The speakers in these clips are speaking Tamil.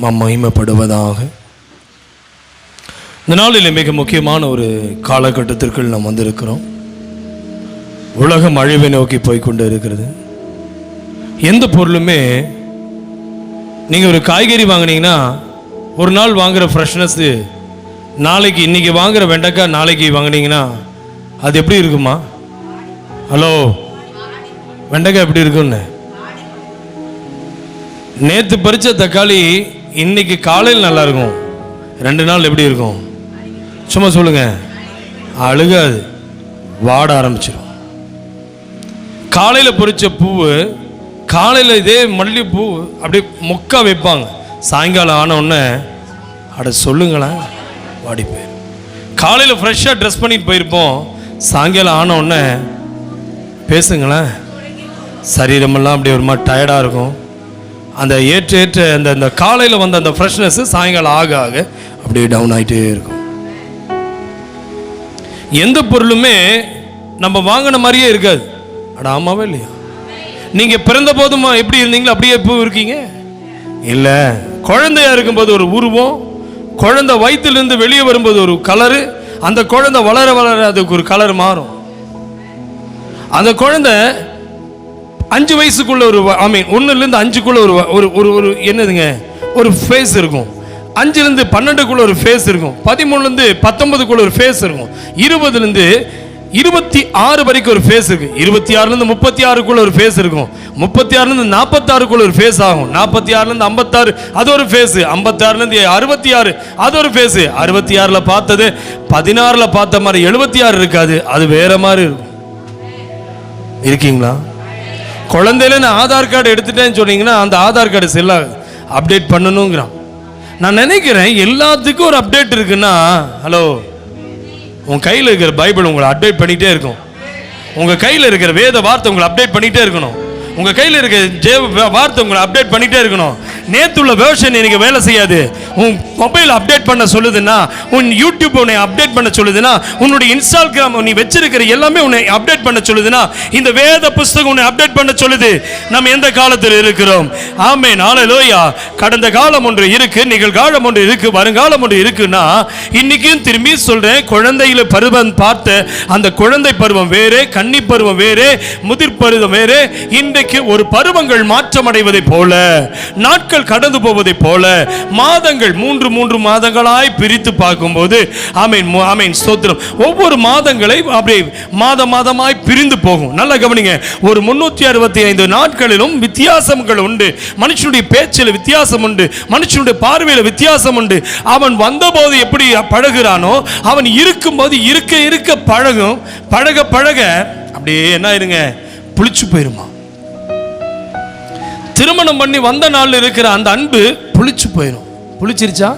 நாம் மகிமைப்படுவதாக. இந்த நாளில் மிக முக்கியமான ஒரு காலகட்டத்திற்குள் நாம் வந்திருக்கிறோம். உலகம் அழிவை நோக்கி போய்கொண்டு இருக்கிறது. எந்த பொருளுமே நீங்கள் ஒரு காய்கறி வாங்கினீங்கன்னா ஒரு நாள் வாங்குகிற ஃப்ரெஷ்னஸ்ஸு நாளைக்கு, இன்றைக்கி வாங்குகிற வெண்டைக்காய் நாளைக்கு வாங்கினீங்கன்னா அது எப்படி இருக்குமா? ஹலோ, வெண்டைக்காய் எப்படி இருக்குன்னு? நேற்று பறித்த தக்காளி இன்னைக்கு காலையில் நல்லா இருக்கும், 2 நாள் எப்படி இருக்கும்? சும்மா சொல்லுங்க, அழுகாது, வாட ஆரம்பிச்சிடும். காலையில் பறித்த பூவு காலையில் இதே மல்லிகைப்பூ அப்படி மொக்கா வைப்பாங்க, சாயங்காலம் ஆன உடனே அட சொல்லுங்களேன் வாடி போயிடும். காலையில் ஃப்ரெஷ்ஷாக ட்ரெஸ் பண்ணிட்டு போயிருப்போம், சாயங்காலம் ஆன உடனே பேசுங்களேன் சரீரமெல்லாம் அப்படி ஒரு மாதிரி டயர்டாக இருக்கும். அந்த ஏற்ற அந்த காலையில் வந்த அந்த ஃப்ரெஷ்னஸ் சாயங்காலம் ஆக ஆக அப்படியே டவுன் ஆகிட்டே இருக்கும். எந்த பொருளுமே நம்ம வாங்கின மாதிரியே இருக்காது. அட ஆமாவே இல்லையா? நீங்கள் பிறந்த போதுமா எப்படி இருந்தீங்களோ அப்படியே இப்போ இருக்கீங்க இல்லை. குழந்தையா இருக்கும்போது ஒரு உருவம், குழந்தை வயிற்றுலேருந்து வெளியே வரும்போது ஒரு கலரு, அந்த குழந்தை வளர வளர அதுக்கு ஒரு கலர் மாறும். அந்த குழந்தை 5 வயசுக்குள்ள ஒரு 1லேருந்து 5க்குள்ள ஒரு என்னதுங்க ஒரு ஃபேஸ் இருக்கும். 5லேருந்து 12க்குள்ள ஒரு ஃபேஸ் இருக்கும். 13லேருந்து 19க்குள்ள ஒரு ஃபேஸ் இருக்கும். 20லேருந்து 26 வரைக்கும் ஒரு ஃபேஸ் இருக்கு. 26லேருந்து 36க்குள்ள ஒரு ஃபேஸ் இருக்கும். 36லேருந்து 46க்குள்ள ஒரு ஃபேஸ் ஆகும். 46லேருந்து 56 அது ஒரு ஃபேஸ். 56லேருந்து 66 அது ஒரு ஃபேஸ். 66ல் பார்த்தது 16ல் பார்த்த மாதிரி 76 இருக்காது, அது வேற மாதிரி இருக்கும். இருக்கீங்களா? குழந்தையில நான் ஆதார் கார்டு எடுத்துட்டேன்னு சொன்னீங்கன்னா அந்த ஆதார் கார்டு செல்ல அப்டேட் பண்ணணுங்கிறான். நான் நினைக்கிறேன் எல்லாத்துக்கும் ஒரு அப்டேட் இருக்குன்னா, ஹலோ, உன் கையில் இருக்கிற பைபிள் உங்களை அப்டேட் பண்ணிகிட்டே இருக்கும். உங்கள் கையில் இருக்கிற வேத வார்த்தை உங்களை அப்டேட் பண்ணிகிட்டே இருக்கணும். உங்கள் கையில் இருக்கிற வார்த்தை உங்களை அப்டேட் பண்ணிகிட்டே இருக்கணும். நேற்றுள்ள வேர்ஷன் எனக்கு வேலை செய்யாது. உன் மொபைல் அப்டேட் பண்ண சொல்லுதுன்னா, உன் யூடியூப் உன்னை அப்டேட் பண்ண சொல்லுதுன்னா, உன்னுடைய இன்ஸ்டாகிராம் நீ வச்சிருக்கிற எல்லாமே உன்னை அப்டேட் பண்ண சொல்லுதுன்னா, இந்த வேத புஸ்தகம் உன்னை அப்டேட் பண்ண சொல்லுது. நம்ம எந்த காலத்தில் இருக்கிறோம்? ஆமென், ஹல்லேலூயா. கடந்த காலம் ஒன்று இருக்கு, நிகழ்காலம் ஒன்று இருக்கு, வருங்காலம் ஒன்று இருக்குன்னா, இன்னைக்கும் திரும்பி சொல்றேன், குழந்தையில பருவம் பார்த்த அந்த குழந்தை பருவம் வேறு, கன்னி பருவம் வேறு, முதிர் பருவம் வேறு. இன்றைக்கு ஒரு பருவங்கள் மாற்றம் அடைவதை போல, நாட்கள் கடந்து போவதை போல, மாதங்கள் 3 மாதங்களாய் பிரித்து பார்க்கும்போது, ஆமென் ஆமென் ஸ்தோத்திரம், ஒவ்வொரு மாதங்களை அப்படியே மாதமாய் பிரிந்து போகும். நல்லா கவனிங்க, ஒரு 365 நாட்களிலும் வித்தியாசங்கள் உண்டு. மனுஷனுடைய பேச்சில் வித்தியாசம் உண்டு, மனுஷனுடைய பார்வையில் வித்தியாசம் உண்டு. அவன் வந்தபோது எப்படி பழகுறானோ, அவன் இருக்கும்போது இருக்க பழகும். பழக அப்படியே என்ன ஆயிருங்க, புளிச்சு போயிருமா. திருமணம் பண்ணி வந்த நாள் இருக்கிற அந்த அன்பு புளிச்சு போயிடும். புளிச்சிருச்சா?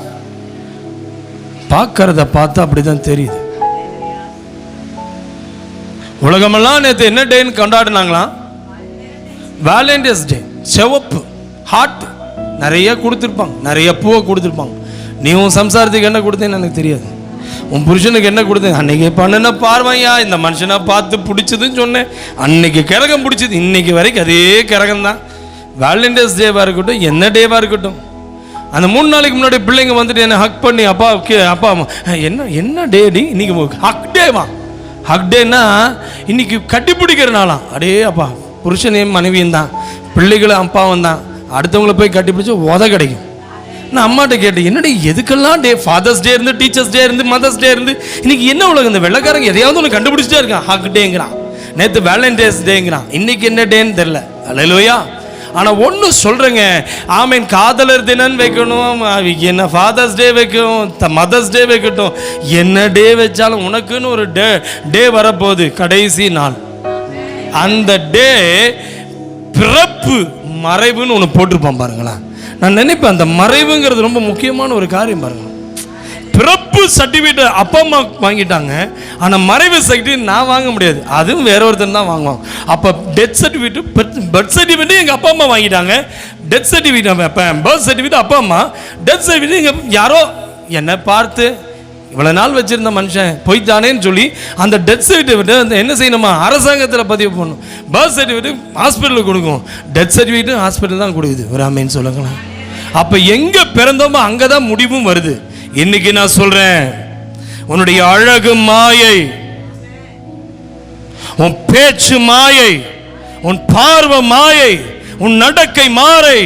பார்க்கறத பார்த்தா அப்படிதான் தெரியுது. உலகமெல்லாம் நேற்று என்ன டேன்னு கொண்டாடினாங்களாம்? வேலண்டைன்ஸ் டே. சிவப்பு ஹார்ட் நிறைய கொடுத்துருப்பாங்க, நிறைய பூவை கொடுத்துருப்பாங்க. நீ உன் சம்சாரத்துக்கு என்ன கொடுத்தேன்னு எனக்கு தெரியாது, உன் புருஷனுக்கு என்ன கொடுத்தேன் அன்னைக்கு பண்ணின பார்வையா, இந்த மனுஷனை பார்த்து பிடிச்சதுன்னு சொன்னேன், அன்னைக்கு கிரகம் பிடிச்சது, இன்னைக்கு வரைக்கும் அதே கிரகம் தான். வேலண்டைன்ஸ் டேவாக இருக்கட்டும், என்ன டேவாக இருக்கட்டும், அந்த 3 நாளைக்கு முன்னாடி பிள்ளைங்க வந்துட்டு என்ன ஹக் பண்ணி, அப்பா என்ன டே டி இன்னைக்கு ஹக் டேவா? ஹக் டேன்னா இன்னைக்கு கட்டி பிடிக்கிற நாளாம். அடே அப்பா, புருஷனையும் மனைவியும் தான், பிள்ளைகளும் அப்பாவும் தான், அடுத்தவங்களை போய் கட்டி பிடிச்சி உத கிடைக்கும். நான் அம்மாட்ட கேட்டேன், என்னடி எதுக்கெல்லாம் டே? ஃபாதர்ஸ் டே இருந்து, டீச்சர்ஸ் டே இருந்து, மதர்ஸ் டே இருந்து, இன்னைக்கு என்ன உலகம்? இந்த வெள்ளைக்காரங்க எதையாவது ஒன்று கண்டுபிடிச்சிட்டே இருக்கான். ஹக் டேங்கிறான், நேற்று வேலண்டைன்ஸ் டேங்கிறான், இன்னைக்கு என்ன டேன்னு தெரியல. அல்லேலூயா. ஆனால் ஒன்று சொல்கிறேங்க, ஆமீன், காதலர் தினம் வைக்கணும், என்ன ஃபாதர்ஸ் டே வைக்கணும், மதர்ஸ் டே வைக்கட்டும், என்ன டே வச்சாலும் உனக்குன்னு ஒரு டே வரப்போகுது, கடைசி நாள். அந்த டே பிறப்பு மறைவுன்னு ஒன்று போட்டிருப்பான் பாருங்களேன். நான் நினைப்பேன், அந்த மறைவுங்கிறது ரொம்ப முக்கியமான ஒரு காரியம் பாருங்க. பிறப்பு சர்டிஃபிகேட் அப்பா அம்மா வாங்கிட்டாங்க, ஆனால் மறைவு சர்டிஃபிகேட் நான் வாங்க முடியாது, அதுவும் வேற ஒருத்தர் தான் வாங்குவாங்க. அப்போ டெத் சர்டிஃபிகேட், பர்த் சர்டிஃபிகேட் எங்கள் அப்பா அம்மா வாங்கிட்டாங்க, டெத் சர்டிஃபிகேட் பர்த் சர்டிஃபிகேட் அப்பா அம்மா, டெத் சர்டிஃபிகேட் எங்கள் யாரோ என்னை பார்த்து இவ்வளோ நாள் வச்சுருந்த மனுஷன் போய்த்தானேன்னு சொல்லி அந்த டெத் சர்டிஃபிகேட் என்ன செய்யணுமா, அரசாங்கத்தில் பதிவு பண்ணணும். பர்த் சர்டிஃபிகேட் ஹாஸ்பிட்டலுக்கு கொடுக்கும், டெத் சர்டிஃபிகேட்டும் ஹாஸ்பிட்டல் தான் கொடுக்குது. ஒரு ஆமேன்னு சொல்லுங்களேன். அப்ப எங்க பிறந்தோமோ அங்கதான் முடிவும் வருது. இன்னைக்கு நான் சொல்றேன், உன்னுடைய அழகு மாயை, உன் பேச்சு மாயை, உன் பார்வை மாயை, உன் நடக்கை மாறை.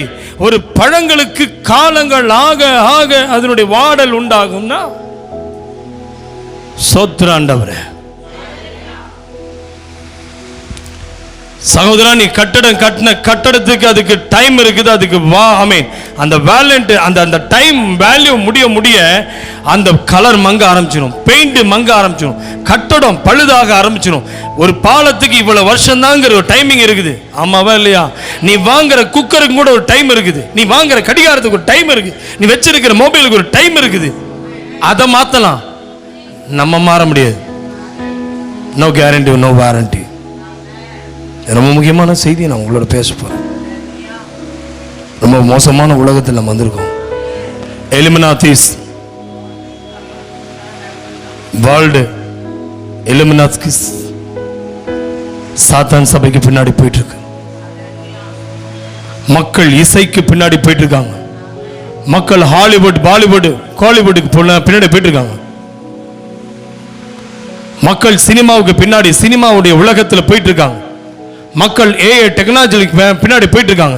ஒரு பழங்களுக்கு காலங்கள் ஆக ஆக அதனுடைய வாடல் உண்டாகும்னா சோத்ராண்டவரே. சகோதரா, நீ கட்டடம் கட்டின கட்டடத்துக்கு அதுக்கு டைம் இருக்குது, அதுக்கு அந்த வேலண்ட் அந்த டைம் வேல்யூ முடிய முடிய அந்த கலர் மங்க ஆரம்பிச்சிடும், பெயிண்ட் மங்க ஆரம்பிச்சிடும், கட்டடம் பழுதாக ஆரம்பிச்சிடும். ஒரு பாலத்துக்கு இவ்வளவு வருஷம் தாங்கிற ஒரு டைமிங் இருக்குது. ஆமாவா இல்லையா? நீ வாங்குற குக்கருக்கு கூட ஒரு டைம் இருக்குது, நீ வாங்குற கடிகாரத்துக்கு ஒரு டைம் இருக்கு, நீ வச்சிருக்கிற மொபைலுக்கு ஒரு டைம் இருக்குது. அதை மாத்தலாம், நம்ம மாற முடியாது. No guarantee, no warranty. ரொம்ப முக்கியமான செய்தி நான் உங்களோட பேச போறேன். ரொம்ப மோசமான உலகத்தில் நம்ம வந்திருக்கோம். எலிமினாத்திஸ் வேர்ல்டு, எலிமினாத்திஸ் சாத்தான் சபைக்கு பின்னாடி போயிட்டு இருக்கு. மக்கள் இசைக்கு பின்னாடி போயிட்டு இருக்காங்க. மக்கள் ஹாலிவுட், பாலிவுட், காலிவுட்டுக்கு பின்னாடி போயிட்டு இருக்காங்க. மக்கள் சினிமாவுக்கு பின்னாடி, சினிமாவுடைய உலகத்தில் போயிட்டு இருக்காங்க. மக்கள் ஏஐ டெக்னாலஜிக்கு பின்னாடி போயிட்டு இருக்காங்க.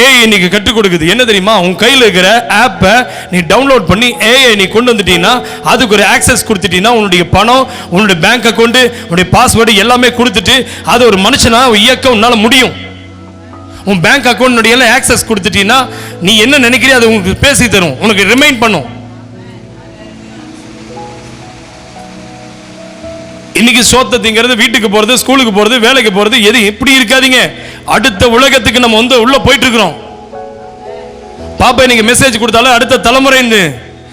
ஏஐ இன்னைக்கு கற்றுக் கொடுக்குது. என்ன தெரியுமா? உன் கையில் இருக்கிற ஆப்பை நீ டவுன்லோட் பண்ணி ஏஐ நீ கொண்டு வந்துட்டீங்கன்னா, அதுக்கு ஒரு ஆக்சஸ் கொடுத்துட்டீங்கன்னா, உன்னுடைய பணம், உன்னுடைய பேங்க் அக்கௌண்ட், உன்னுடைய பாஸ்வேர்டு எல்லாமே கொடுத்துட்டு அது ஒரு மனுஷனா இயக்க உன்னால முடியும். உன் பேங்க் அக்கௌண்ட் எல்லாம் ஆக்சஸ் கொடுத்துட்டீங்கன்னா நீ என்ன நினைக்கிறியோ அது உங்களுக்கு பேசி தரும், உனக்கு ரிமைண்ட் பண்ணும். இன்னைக்கு சோத்தத்திங்கிறது, வீட்டுக்கு போறது, ஸ்கூலுக்கு போறது, வேலைக்கு போறது, எது இப்படி இருக்காதீங்க. அடுத்த உலகத்துக்கு நம்ம உள்ள போயிட்டு இருக்கிறோம். பாப்பா இன்னைக்கு மெசேஜ் கொடுத்தாலும் அடுத்த தலைமுறை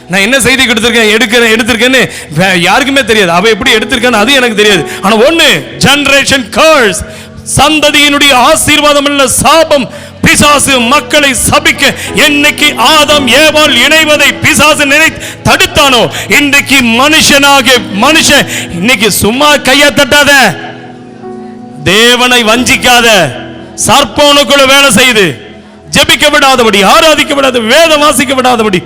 நான் என்ன செய்தி எடுத்திருக்கேன்னு யாருக்குமே தெரியாது. அவ எப்படி எடுத்திருக்கான்னு அது எனக்கு தெரியாது. ஆனா ஒண்ணு, ஜெனரேஷன் கர்ஸ், சந்ததியினுடைய ஆசீர்வாதம் இல்ல சாபம். பிசாசு மக்களை சபிக்க என்னைக்கு ஆதாம் ஏவாள் இணைவதை பிசாசு தடுத்தானோ, இன்றைக்கு மனுஷன் இன்னைக்கு சும்மா கையை தட்டாத, தேவனை வஞ்சிக்காத, சர்ப்போனுக்குள்ள வேலை செய்து ஜெபிக்க விடாதபடி, ஆராதிக்க விடாத, வேதம் வாசிக்க விடாதபடி,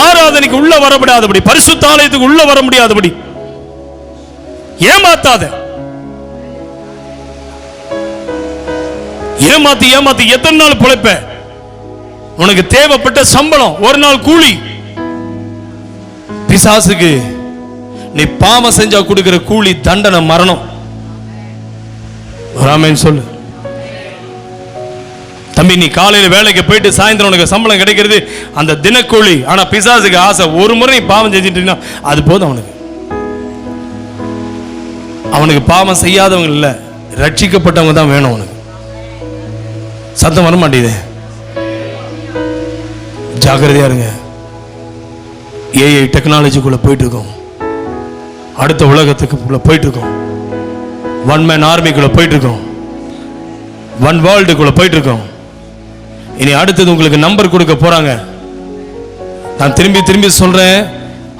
ஆராதனைக்கு உள்ள வர விடாதபடி, பரிசுத்த ஆலயத்துக்கு உள்ள வர முடியாதபடி ஏமாத்தாத. ஏமாத்தி ஏமாத்தி எத்தனை நாள் பிழைப்ப? உனக்கு தேவைப்பட்ட சம்பளம் ஒரு நாள் கூலி. பிசாசுக்கு நீ பாவம் செஞ்சா கொடுக்கிற கூலி தண்டனை மரணம். ஆமென் சொல்லு. தம்பி, நீ காலையில வேலைக்கு போயிட்டு சாயந்தரம் உனக்கு சம்பளம் கிடைக்கிறது அந்த தினக்கூலி. ஆனா பிசாசுக்கு ஆசை, ஒரு முறை நீ பாவம் செஞ்சுட்டீங்கன்னா அது போதும் அவனுக்கு. அவனுக்கு பாவம் செய்யாதவங்க இல்ல, ரட்சிக்கப்பட்டவங்க தான் வேணும் அவனுக்கு. சத்தம் வர மாட்டேங்குது. ஜாக்கிரதையா இருங்க. ஏஐ டெக்னாலஜிக்குள்ள போயிட்டு இருக்கோம். அடுத்த உலகத்துக்குள்ள போயிட்டு இருக்கோம். ஒன் மேன் ஆர்மிக்குள்ள போயிட்டு இருக்கோம். ஒன் வேர்ல்டுக்குள்ள போயிட்டு இருக்கோம். இனி அடுத்தது உங்களுக்கு நம்பர் கொடுக்க போறாங்க. நான் திரும்பி திரும்பி சொல்றேன்,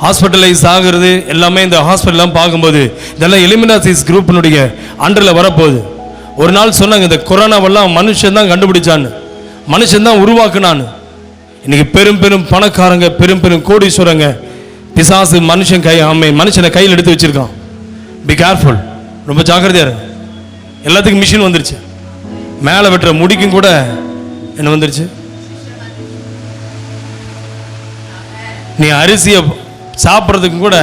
ஹாஸ்பிட்டலைஸ் ஆகுறது எல்லாமே இந்த ஹாஸ்பிட்டல்லாம் பார்க்கும்போது இதெல்லாம் எலிமினாசிஸ் குரூப்பினுடைய அண்டரில் வரப்போகுது. ஒரு நாள் சொன்னாங்க, இந்த கொரோனாவெல்லாம் மனுஷன் தான் கண்டுபிடிச்சான்னு, மனுஷன் தான் உருவாக்குனான்னு. இன்னைக்கு பெரும் பெரும் பணக்காரங்க, பெரும் பெரும் கோடீஸ்வரங்க, பிசாசு மனுஷனை கையில் எடுத்து வச்சிருக்கான். பி கேர்ஃபுல், ரொம்ப ஜாக்கிரதையா இருங்க. எல்லாத்துக்கும் மிஷின் வந்துருச்சு. மேலே வெட்டுற முடிக்கும் கூட என்ன வந்துருச்சு? நீ அரிசியை சாப்பிட்றதுக்கு கூட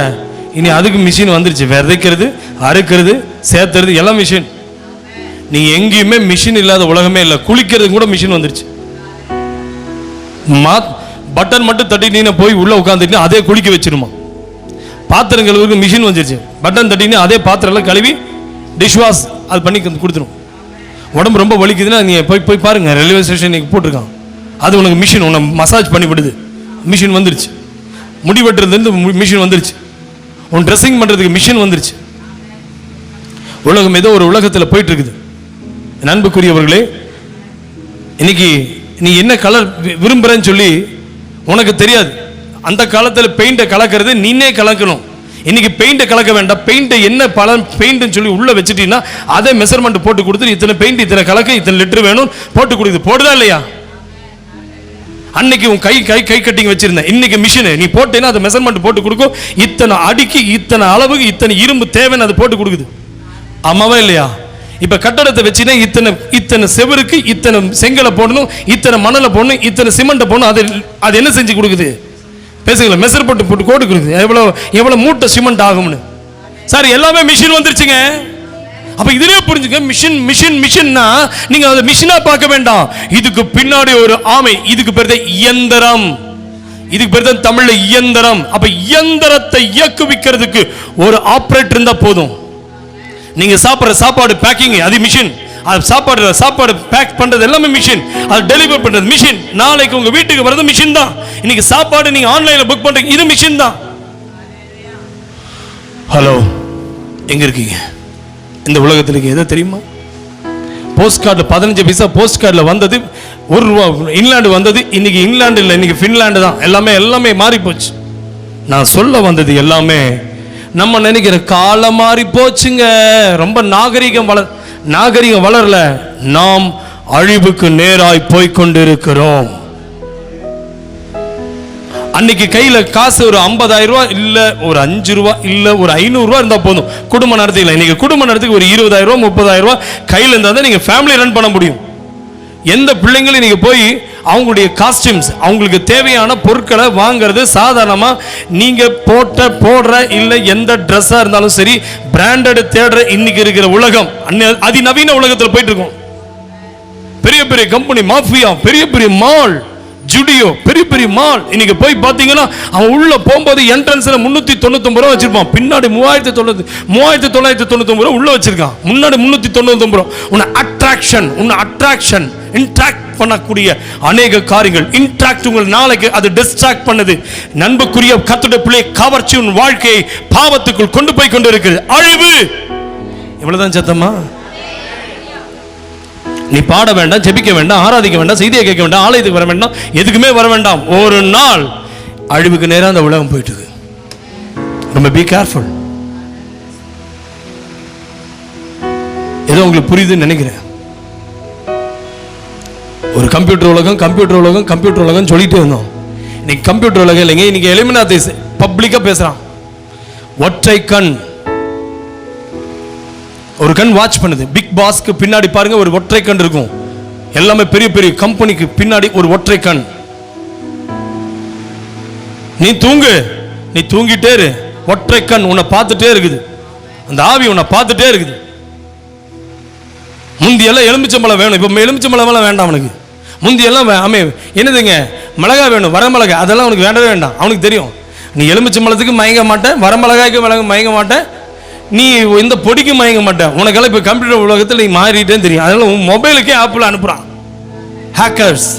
இனி அதுக்கு மிஷின் வந்துருச்சு. விதைக்கிறது, அறுக்கிறது, சேர்த்துறது எல்லாம் மிஷின். நீ எங்கேயுமே மிஷின் இல்லாத உலகமே இல்லை. குளிக்கிறதுக்கு கூட மிஷின் வந்துருச்சு. பட்டன் மட்டும் தட்டினீங்கன்னா போய் உள்ள உட்காந்துட்டு அதே குளிக்க வச்சிருமா. பாத்திரம் கழுவுக்கு மிஷின் வந்துருச்சு. பட்டன் தட்டினீங்கன்னா அதே பாத்திரம் எல்லாம் கழுவி டிஷ் வாஷ் அது பண்ணி கொடுத்துரும். உடம்பு ரொம்ப வலிக்குதுன்னா நீ போய் பாருங்க, ரயில்வே ஸ்டேஷன் போட்டிருக்கான். அது உனக்கு மிஷின் உன்னை மசாஜ் பண்ணி விடுது. மிஷின் வந்துருச்சு. முடி வெட்டுறதுலேருந்து மிஷின் வந்துருச்சு. உன் ட்ரெஸ்ஸிங் பண்ணுறதுக்கு மிஷின் வந்துருச்சு. உலகம் ஏதோ ஒரு உலகத்தில் போயிட்டு இருக்குது. அன்புக்குரியவர்களே, இன்னைக்கு நீ என்ன கலர் விரும்புறன்னு சொல்லி உனக்கு தெரியாது. அந்த காலத்தில் பெயிண்டை கலக்கிறது நீனே கலக்கணும். இன்னைக்கு பெயிண்டை கலக்க வேண்டாம். பெயிண்டை என்ன பலன் பெயிண்ட்னு சொல்லி உள்ள வச்சுட்டீங்கன்னா அதே மெஷர்மெண்ட் போட்டு கொடுத்து இத்தனை பெயிண்ட் இத்தனை கலக்க இத்தனை லிட்டர் வேணும் போட்டு கொடுக்குது. போடுதா இல்லையா? அன்னைக்கு உன் கை கட்டிங் வச்சிருந்தேன், இன்னைக்கு மிஷின் நீ போட்டேன்னா அது மெஷர்மெண்ட் போட்டு கொடுக்கும், இத்தனை அடிக்கு இத்தனை அளவுக்கு இத்தனை இரும்பு தேவைன்னு அது போட்டு கொடுக்குது. ஆமாவா இல்லையா? இப்ப கட்டடத்தை வச்சுன்னா இத்தனை செவருக்கு இத்தனை செங்கலை போடணும், இத்தனை மணலை போடணும், இத்தனை சிமெண்ட்டை போடணும். அது என்ன செஞ்சு கொடுக்குது? பேசுங்களா, மெஷர் போட்டு கோடு கொடுக்குது, எவ்வளவு மூட்டை சிமெண்ட் ஆகும்னு. சார் எல்லாமே மிஷின் வந்துருச்சுங்க. அப்ப இதுலயே புரிஞ்சுங்க, மிஷின்னா நீங்க அதை மிஷினா பார்க்க வேண்டாம். இதுக்கு பின்னாடி ஒரு ஆமை, இதுக்கு பேர் தான் இயந்திரம், இதுக்கு பேர் தான் தமிழ்ல இயந்திரம். அப்ப இயந்திரத்தை இயக்குவிக்கிறதுக்கு ஒரு ஆபரேட்டர் இருந்தா போதும். நீங்க சாப்பிடுற சாப்பாடு பேக்கிங் அது மிஷின், அது சாப்பாடு பேக் பண்றது எல்லாமே மிஷின், அது டெலிவர் பண்றது மிஷின், நாளைக்கு உங்க வீட்டுக்கு வரது மிஷின் தான். இன்னைக்கு சாப்பாடு நீங்க ஆன்லைன்ல புக் பண்றீங்க, இது மிஷின் தான். ஹலோ, எங்க இருக்கீங்க? இந்த உலகத்தில் எதை தெரியுமா? போஸ்ட் கார்டு 15 பைசா போஸ்ட் கார்டில் வந்தது, ₹1 இங்கிலாந்து வந்தது, இன்னைக்கு இங்கிலாந்து இல்லை, இன்னைக்கு ஃபின்லாண்டு தான். எல்லாமே மாறி போச்சு. நான் சொல்ல வந்தது எல்லாமே நம்ம நினைக்கிற காலம் மாறி போச்சுங்க. ரொம்ப நாகரிகம் வளரல, நாம் அழிவுக்கு நேராய் போய்கொண்டிருக்கிறோம். அன்னைக்கு கையில காசு ஒரு 50,000 ரூபாய் இல்ல, ஒரு ₹5 இல்ல, ஒரு ₹500 இருந்தா போதும் குடும்ப நடத்திக்கலாம். இன்னைக்கு குடும்ப நடத்துக்கு ஒரு ₹20,000 ₹30,000 கையில இருந்தா தான் நீங்க ஃபேமிலி ரன் பண்ண முடியும். எந்த பிள்ளைங்களும் நீங்க போய் அவங்களுடைய காஸ்டியூம்ஸ், அவங்களுக்கு தேவையான பொருட்களை வாங்குறது சாதாரணமா நீங்க போடுற இல்ல எந்த ட்ரெஸ்ஸா இருந்தாலும் சரி பிராண்டட் தேடுற இன்னைக்கு இருக்கிற உலகம் அதிநவீன உலகத்தில் போயிட்டு இருக்கும். பெரிய பெரிய கம்பெனி, மாஃபியா, பெரிய மால், ஜுடியோ, பெரிய மால். இன்னைக்கு போய் பாத்தீங்கன்னா அவன் உள்ள போகும்போது என்ட்ரன்ஸ்ல ₹399 வச்சிருப்பான், பின்னாடி ₹3,999 உள்ள வச்சிருக்கான், முன்னாடி ₹399. உன்னை அட்ராக்ஷன் இன்ட்ராக்ட் பண்ணக்கூடிய அநேக காரியங்கள், இன்ட்ராக்ட் உங்கள் நாளைக்கு அது டிஸ்ட்ராக்ட் பண்ணுது. நண்புக்குரிய கர்த்தருடைய பிள்ளை, கவர்ச்சி உன் வாழ்க்கையை பாவத்துக்குள் கொண்டு போய் கொண்டு இருக்கிறது. அழிவு. இவ்வளவுதான் சத்தமா? நீ பாட வேண்டாம், ஜெபிக்க வேண்டாம், ஆராதிக்க வேண்டாம், செய்தியை கேட்க வேண்டாம், ஆலயத்துக்கு வர வேண்டாம், எதுக்குமே வர வேண்டாம். ஒரு நாள் அழிவுக்கு நேரம் அந்த உலகம் போயிட்டு. ரொம்ப பி கேர்ஃபுல். ஏதோ உங்களுக்கு புரியுதுன்னு நினைக்கிறேன். ஒரு கம்ப்யூட்டர் உலகம் சொல்லிட்டே இருந்தோம். இன்னைக்கு கம்ப்யூட்டர் உலகம் இல்லைங்க, இன்னைக்கு எலிமினாத்தி பப்ளிக்கா பேசுறான். ஒற்றை கண், ஒரு கண் வாட்ச் பண்ணுது. பிக் பாஸ்க்கு பின்னாடி பாருங்க ஒரு ஒற்றை கண் இருக்கும். எல்லாமே பெரிய கம்பெனிக்கு பின்னாடி ஒரு ஒற்றை கண். நீ தூங்கிட்டே இரு, ஒற்றை கண் உன்னை பார்த்துட்டே இருக்குது, அந்த ஆவி உன்னை பார்த்துட்டே இருக்குது. முந்தியெல்லாம் எலுமிச்சம்பழம் வேணும், இப்ப எலுமிச்சம்பழம் வேண்டாம் அவனுக்கு. முந்தியெல்லாம் என்னதுங்க, மிளகா வேணும், வரமிளகா, அதெல்லாம் அவனுக்கு வேண்டவே வேண்டாம். அவனுக்கு தெரியும் நீ எலுமிச்சம்பழத்துக்கு மயங்க மாட்டேன், வரமிளகாய்க்கு மயங்க மாட்டேன், நீ இந்த பொடிக்கு மயங்க மாட்டேன். உனக்கெல்லாம் இப்போ கம்ப்யூட்டர் உலகத்தில் நீ மாறிட்டேன்னு தெரியும். அதனால உன் மொபைலுக்கே ஆப்பிள் அனுப்புறான் ஹேக்கர்ஸ்.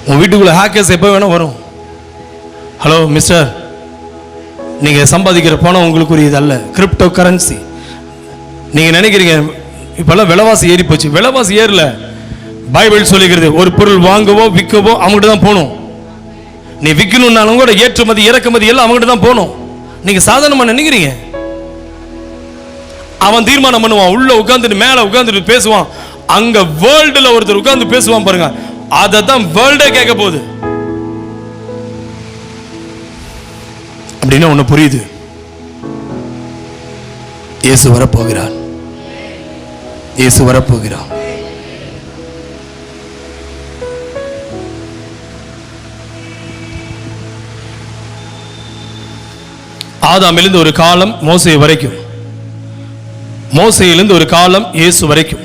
உன் வீட்டுக்குள்ள ஹேக்கர்ஸ் எப்போ வேணா வரும். ஹலோ மிஸ்டர், நீங்க சம்பாதிக்கிற பணம் உங்களுக்குரியது அல்ல, கிரிப்டோ கரன்சி. நீங்க நினைக்கிறீங்க இப்பெல்லாம் விலைவாசி ஏறி போச்சு. விலைவாசி ஏறல. பைபிள் சொல்லிக்கிறது ஒரு பொருள் வாங்கவோ விற்கவோ அவங்ககிட்ட தான் போகணும். நீ விற்கணும்னாலும் கூட ஏற்றுமதி இறக்குமதி எல்லாம் அவங்ககிட்ட தான் போகணும். நீங்க சாதாரணமா நினைக்கிறீங்க. அவன் தீர்மானம் பண்ணுவான், உள்ள உட்கார்ந்துட்டு மேல உட்கார்ந்துட்டு பேசுவான். அங்க வேர்ல்டுல ஒருத்தர் உட்கார்ந்து பேசுவான் பாருங்க, அதை தான் வேர்ல்டே கேட்க போகுது. அப்படின்னா ஒண்ணு புரியுது, இயேசு வரப்போகிறார். ஆதாமிலிருந்து ஒரு காலம் மோசே வரைக்கும், மோசையிலிருந்து ஒரு காலம் இயேசு வரைக்கும்,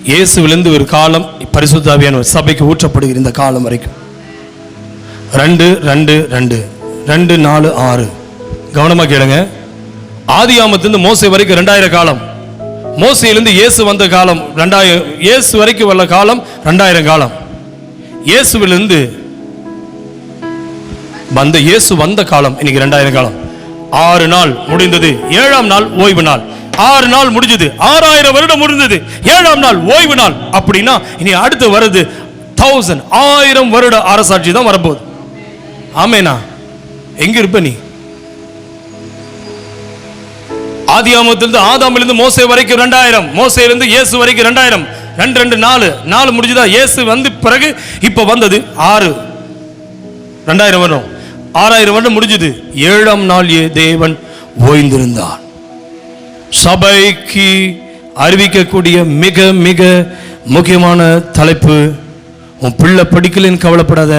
இயேசுவிலிருந்து ஒரு காலம் பரிசுத்த ஆவியானவர் சபைக்கு ஊற்றப்படுகிற இந்த காலம் வரைக்கும். 2:2:2:2:4:6 கவனமா கேளுங்க. ஆதியாமத்திலிருந்து மோசே வரைக்கும் 2000 காலம், மோசையிலிருந்து இயேசு வந்த காலம் 2000, இயேசு வரைக்கும் உள்ள காலம் 2000 காலம். இயேசுவிலிருந்து இயேசு வந்த காலம் இன்னைக்கு 2000 காலம். 6 நாள் முடிந்தது, 7ஆம் நாள் ஓய்வு நாள். 6 நாள் முடிஞ்சது, 6000 வருடம் முடிந்தது, 7ஆம் நாள் ஓய்வு நாள். அப்படின்னா இனி அடுத்து வருது 1000 வருட அரசாட்சி தான் வரப்போகுது. ஆமேனா? எங்க இருப்ப நீ? ஆதியாமத்திலிருந்து ஆதாமிலிருந்து மோசே வரைக்கும் 2000, மோசையிலிருந்து இயேசு வரைக்கும் 2000, 2 2 4 முடிஞ்சுதா? இயேசு வந்து பிறகு இப்ப வந்தது 6 2000 வருடம், 6000 வருடம் முடிஞ்சது. 7ஆம் நாள் தேவன் ஓய்ந்திருந்தார். சபைக்கு அறிவிக்கக்கூடிய மிக மிக முக்கியமான தலைப்பு, உன் பிள்ளை படிக்கலன்னு கவலைப்படாத,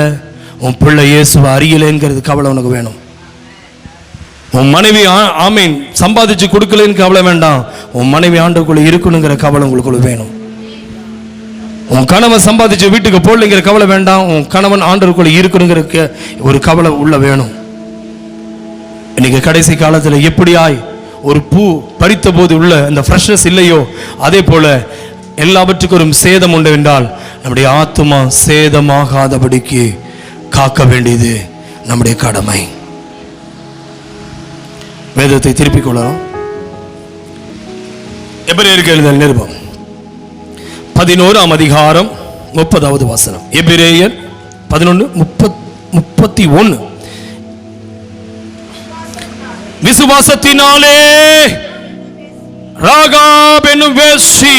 உன் பிள்ளை இயேசுவை அறியலைங்கிறது கவலை உனக்கு வேணும். உன் மனைவி ஆமீன் சம்பாதிச்சு கொடுக்கலன்னு கவலை வேண்டாம், உன் மனைவி ஆண்டுக்குள்ள இருக்கணுங்கிற கவலை உங்களுக்குள்ள வேணும். உன் கணவன் சம்பாதிச்சு வீட்டுக்கு போடலைங்கிற கவலை வேண்டாம், உன் கணவன் ஆண்டவருக்குள்ள இருக்கணுங்கிற ஒரு கவலை உள்ள வேணும். இன்னைக்கு கடைசி காலத்தில் எப்படியாய் ஒரு பூ பறித்த போது உள்ள அந்த ஃப்ரெஷ்னஸ் இல்லையோ, அதே போல எல்லாவற்றுக்கும் ஒரு சேதம் உண்டு என்றால் நம்முடைய ஆத்துமா சேதமாகாதபடிக்கு காக்க வேண்டியது நம்முடைய கடமை. வேதத்தை திருப்பிக் கொள்ளலாம். எபிரேயருக்கு எழுதின நிருபம் 11ஆம் அதிகாரம் 30வது வசனம். எபிரேயர் 11:31. விசுவாசத்தினாலே ராகாப் என்னும் வேசி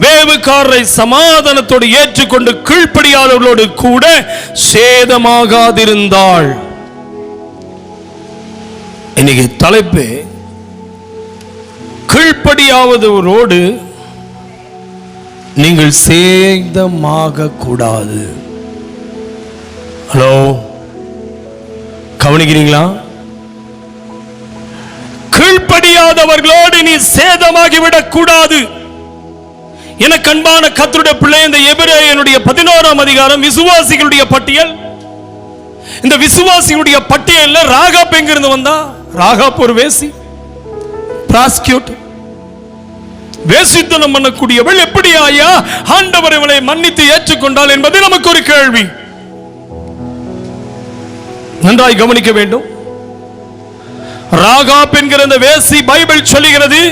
வேவுக்காரரை சமாதானத்தோடு ஏற்றுக்கொண்டு கீழ்ப்படியாதவர்களோடு கூட சேதமாகாதிருந்தாள். இன்னைக்கு தலைப்பு கீழ்ப்படியாதவரோடு நீங்கள் சேதமாக கூடாது. ஹலோ, கவனிக்கிறீங்களா? கீழ்ப்படியாதவர்களோடு நீ சேதமாகிவிடக் கூடாது. எனக்கு அன்பான கர்த்தருடைய பிள்ளை, இந்த எபிரேயனுடைய 11ஆம் அதிகாரம் விசுவாசிகளுடைய பட்டியல். இந்த விசுவாசிகளுடைய பட்டியல்ல ராகாப் எங்கிருந்து வந்தா? ராகாப் ஒரு வேசி, பிராஸ்கியூட், வேசித்தனம் பண்ணக்கூடியவள். எப்படி ஆயா ஆண்டவர் இவளை மன்னித்து ஏற்றுக்கொண்டாள் என்பது நமக்கு ஒரு கேள்வி. நன்றாய் கவனிக்க வேண்டும். ராகாப் என்கிற அந்த வேசி பைபிள் சொல்லுகிறது,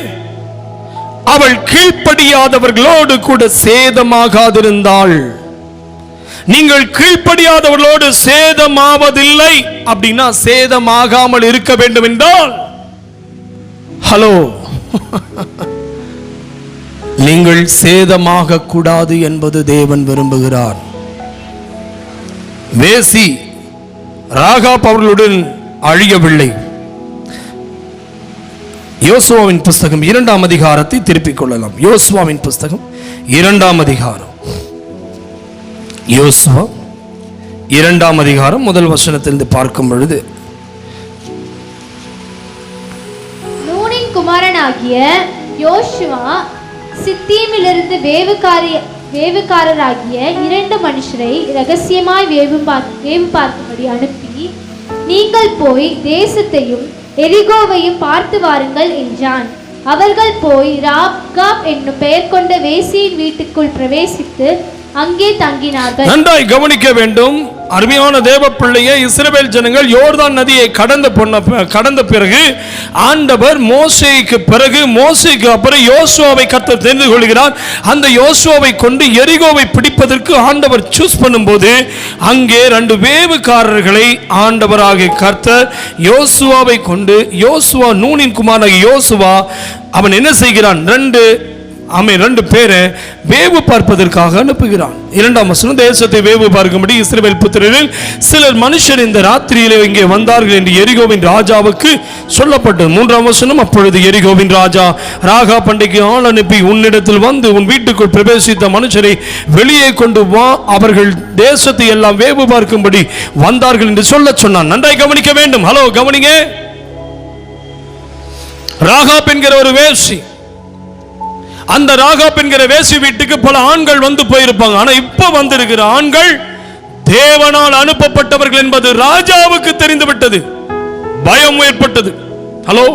அவள் கீழ்ப்படியாதவர்களோடு கூட சேதமாகாதிருந்தாள். நீங்கள் கீழ்ப்படியாதவர்களோடு சேதமாவதில்லை அப்படின்னா சேதமாகாமல் இருக்க வேண்டும் என்றால், ஹலோ, நீங்கள் சேதமாக கூடாது என்பது தேவன் விரும்புகிறார். வேசி ராகாப் அவர்களுடன் அழியவில்லை. யோசுவாவின் புஸ்தகம் 2ஆம் அதிகாரத்தை திருப்பிக் கொள்ளலாம். யோசுவாவின் புஸ்தகம் 2ஆம் அதிகாரம், யோசுவா 2ஆம் அதிகாரம் முதல் வசனத்திலிருந்து பார்க்கும் பொழுது, நூனின் குமாரனாகிய யோசுவா சித்தீமிலிருந்து வேவுக்காரராகிய 2 மனுஷரை ரகசியமாய் வேவு பார்க்கும்படி அனுப்பி, நீங்கள் போய் தேசத்தையும் எரிகோவையும் பார்த்து வாருங்கள் என்றான். அவர்கள் போய் ராகாப் என்னும் பெயர் கொண்ட வேசியின் வீட்டுக்குள் பிரவேசித்து அங்கே தங்கினார்கள். நன்றாய் கவனிக்க வேண்டும். அருமையான தேவ பிள்ளையே, இஸ்ரவேல் ஜனங்கள் யோர்தான் நதியை கடந்த பிறகு ஆண்டவர் மோசேக்கு அப்புறம் யோசுவாவை கர்த்தர் தெரிந்து கொள்கிறார். அந்த யோசுவாவை கொண்டு எரிகோவை பிடிப்பதற்கு ஆண்டவர் சூஸ் பண்ணும்போது அங்கே 2 வேவுக்காரர்களை ஆண்டவராகிய கர்த்தர் யோசுவாவை கொண்டு, யோசுவா நூனின் குமாரனாகிய யோசுவா அவன் என்ன செய்கிறான்? 2 பேரை வேவு பார்ப்பதற்காக அனுப்புகிறான். 2ஆம் வசனம், தேசத்தை வேவு பார்க்கும்படி இஸ்ரவேல் புத்திரரில் சிலர் மனுஷர் இந்த ராத்திரியிலே இங்கே வந்தார்கள் என்று எரிகோவின் ராஜாவுக்கு சொல்லப்பட்டது. 3ஆம் வசனம், அப்பொழுது எரிகோவின் ராஜா ராகா பண்டிகை ஆள் அனுப்பி, உன்னிடத்தில் வந்து உன் வீட்டுக்குள் பிரவேசித்த மனுஷரை வெளியே கொண்டு வா, அவர்கள் தேசத்தை எல்லாம் வேவு பார்க்கும்படி வந்தார்கள் என்று சொல்ல சொன்னான். நன்றாய் கவனிக்க வேண்டும். ஹலோ, கவனிங்க. ராகாப் என்கிற ஒரு வேசி, அந்த ராகாப் என்கிற வேசி வீட்டுக்கு பல ஆண்கள் வந்து போயிருப்பாங்க. ஆனா இப்ப வந்திருக்கிற ஆண்கள் தேவனால் அனுப்பப்பட்டவர்கள் என்பது ராஜாவுக்கு தெரிந்துவிட்டது. பயம் ஏற்பட்டது. ஹலோ,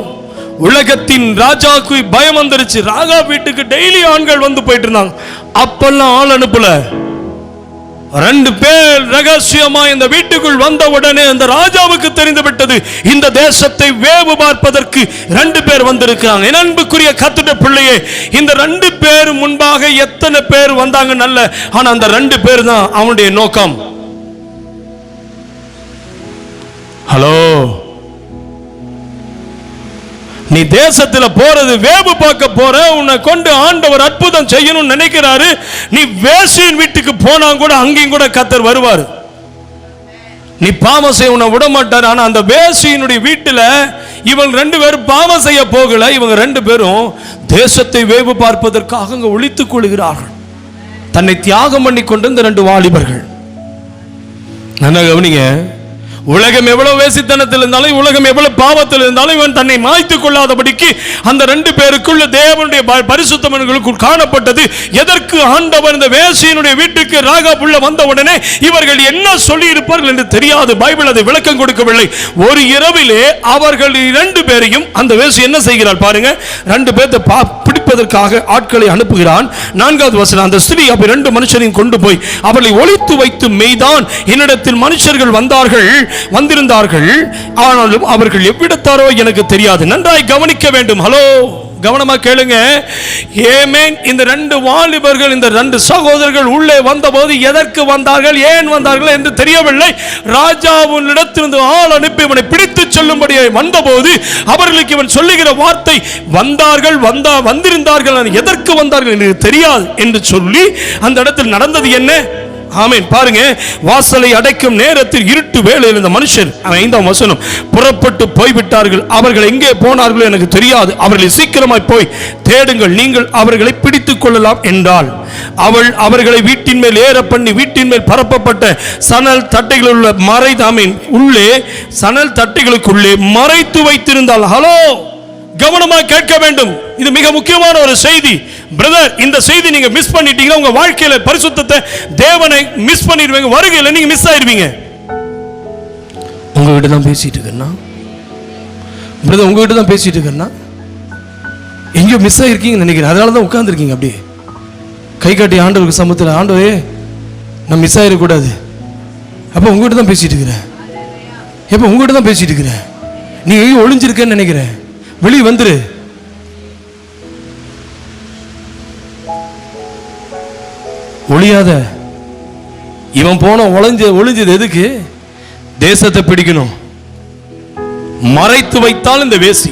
உலகத்தின் ராஜாவுக்கு பயம் வந்துருச்சு. ராகாப் வீட்டுக்கு டெய்லி ஆண்கள் வந்து போயிட்டு இருந்தாங்க. அப்பெல்லாம் ஆள் அனுப்பல. 2 பேர் ரகசியமா இந்த வீட்டுக்குள் வந்த உடனே அந்த ராஜாவுக்கு தெரிந்து விட்டது, இந்த தேசத்தை வேவு பார்ப்பதற்கு 2 பேர் வந்திருக்கிறாங்க. என் அன்புக்குரிய கர்த்தருடைய பிள்ளையே, இந்த 2 பேர் முன்பாக எத்தனை பேர் வந்தாங்க நல்ல, ஆனா அந்த 2 பேர் தான் அவனுடைய நோக்கம். ஹலோ, நீ தேசத்துல போறது வேவு பார்க்க போற, உன்னை கொண்டு ஆண்டவர் அற்புதம் செய்யணும்னு நினைக்கிறாரு. நீ வேசியின் வீட்டுக்கு போனா கூட அங்கேயும் கூட கர்த்தர் வருவார். நீ பாவம் செய்ய உன்னை விட மாட்டார். ஆனா அந்த வேசியினுடைய வீட்டுல இவங்க 2 பேரும் பாவம் செய்ய போகல. இவங்க 2 பேரும் தேசத்தை வேவு பார்ப்பதற்காக அங்க ஒளித்துக் கொள்கிறார்கள். தன்னை தியாகம் பண்ணி கொண்டு இந்த 2 வாலிபர்கள். நல்லா கவனிங்க, உலகம் எவ்வளவு வேசித்தனத்தில் இருந்தாலும், உலகம் எவ்வளவு பாவத்தில் இருந்தாலும், இவன் தன்னை மாய்த்துக் கொள்ளாதபடிக்கு அந்த 2 பேருக்குள்ள தேவனுடைய பரிசுத்தமன்களுக்குள் காணப்பட்டது. எதற்கு ஆண்டவர் இந்த வேசியினுடைய வீட்டுக்கு ராகாபுள்ள வந்த உடனே இவர்கள் என்ன சொல்லி இருப்பார்கள் என்று தெரியாது. பைபிள் அதை விளக்கம் கொடுக்கவில்லை. ஒரு இரவிலே அவர்கள் 2 பேரையும் அந்த வேசி என்ன செய்கிறார் பாருங்க. 2 பேர்த்தை பிடிப்பதற்காக ஆட்களை அனுப்புகிறான். 4வது வசனம், அந்த ஸ்திரீ அப்ப 2 மனுஷரையும் கொண்டு போய் அவர்களை ஒளித்து வைத்து மெய்தான் என்னிடத்தில் மனுஷர்கள் வந்திருந்தார்கள், ஆனாலும் அவர்கள் எவ்விடத்தாரோ எனக்கு தெரியாது. நன்றாய் கவனிக்க வேண்டும். ஹலோ, கவனமா கேளுங்க. ஏமேன். இந்த 2 வாலிபர்கள், இந்த 2 சகோதரர்கள் உள்ளே வந்தபோது எதற்கு வந்தார்கள், ஏன் வந்தார்கள் என்று தெரியவில்லை. ராஜாவின் இடத்திலிருந்து ஆள் அனுப்பி இவனை பிடித்து சொல்லும்படி வந்தபோது அவர்களுக்கு இவன் சொல்லுகிற வார்த்தை, வந்திருந்தார்கள், எதற்கு வந்தார்கள் என்று தெரியாது என்று சொல்லி அந்த இடத்தில் நடந்தது என்ன? ஆமென். பாருங்க, வாசலை அடைக்கும் நேரத்தில் இருட்டு வேளையில் இந்த மனுஷன், 5ஆம் வசனம், புறப்பட்டு போய்விட்டார்கள். அவர்கள் எங்கே போனார்களோ எனக்கு தெரியாது. அவர்களை சீக்கிரமாய் போய் தேடுங்கள், நீங்கள் அவர்களை பிடித்துக் கொள்ளலாம் என்றால், அவள் அவர்களை வீட்டின் மேல் ஏற பண்ணி வீட்டின் மேல் பரப்பப்பட்ட சணல் தட்டைகள் உள்ளே சணல் தட்டைகளுக்குள்ளே மறைத்து வைத்திருந்தாள். ஹலோ, கவனமாக கேட்க வேண்டும். இது மிக முக்கியமான ஒரு செய்தி. பிரதர், இந்த செய்தி நீங்க மிஸ் பண்ணிட்டீங்கன்னா உங்க வாழ்க்கையில பரிசுத்தத்தை, தேவனை மிஸ் பண்ணிடுவீங்க. வருகையில நீங்க மிஸ் ஆயிருவீங்க. உங்ககிட்ட தான் பேசிட்டு இருக்கேன்னா பிரதர், உங்ககிட்ட தான் பேசிட்டு இருக்கேன்னா எங்கேயோ மிஸ் ஆயிருக்கீங்கன்னு நினைக்கிறேன். அதனால தான் உட்கார்ந்துருக்கீங்க அப்படியே கை காட்டி ஆண்டவருக்கு சமூகத்தில். ஆண்டவரே, நான் மிஸ் ஆயிடக்கூடாது. அப்போ உங்ககிட்ட தான் பேசிட்டு இருக்கிறேன். எப்போ உங்ககிட்ட தான் பேசிட்டு இருக்கிறேன். நீ எங்கேயும் ஒளிஞ்சிருக்கேன்னு நினைக்கிறேன். வெளியே வந்துரு. ஒளியாத. இவன் போன ஒளிஞ்சது எதுக்கு? தேசத்தை பிடிக்கணும். மறைத்து வைத்தால் இந்த வேசி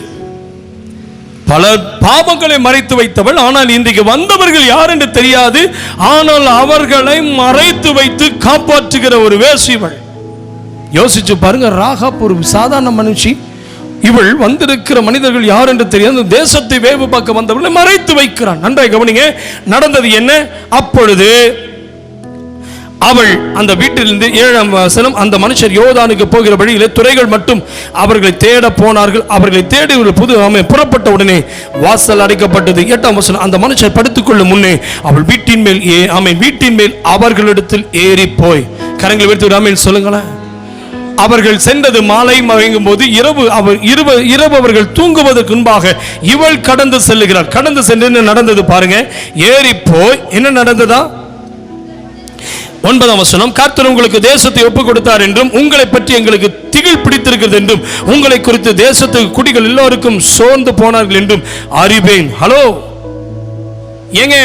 பல பாவங்களை மறைத்து வைத்தவள். ஆனால் இன்றைக்கு வந்தவர்கள் யார் என்று தெரியாது. ஆனால் அவர்களை மறைத்து வைத்து காப்பாற்றுகிற ஒரு வேசிவள். யோசிச்சு பாருங்க. ராகாப் ஒரு சாதாரண மனுஷி. இவள் வந்திருக்கிற மனிதர்கள் யார் என்று தெரியாது. தேசத்தை வேவு பார்க்க வந்தவர்களை மறைத்து வைக்கிறான். நன்றாய் கவனிங்க, நடந்தது என்ன? அப்பொழுது அவள் அந்த வீட்டிலிருந்து 7ஆம் வசனம், அந்த மனுஷர் யோர்தானுக்கு போகிற வழியிலே துரைகள் மட்டும் அவர்களை தேட போனார்கள். அவர்களை தேடி ஒரு புது புறப்பட்ட உடனே வாசல் அடைக்கப்பட்டது. 8ஆம் வசனம், அந்த மனுஷர் படுத்துக்கொள்ளும் முன்னே அவள் வீட்டின் மேல் அவர்களிடத்தில் ஏறி போய், கரங்களை வைத்து ஆமென் சொல்லுங்களேன். அவர்கள் சென்றது மாலை மயங்கும் போது, இரவு அவர்கள் தூங்குவதற்கு முன்பாக இவள் கடந்து செல்லுகிறாள். கடந்து சென்று என்ன நடந்தது பாருங்க. ஏறி போய் என்ன நடந்ததா? 9ஆம் வசனம், கர்த்தர் உங்களுக்கு தேசத்தை ஒப்புக் கொடுத்தார் என்றும் உங்களை பற்றி எங்களுக்கு திகில் பிடித்திருக்கிறது என்றும் உங்களை குறித்து தேசத்துக்கு குடிகள் எல்லோருக்கும் சோர்ந்து போனார்கள் என்றும் அறிவேன். ஹலோ, ஏங்க,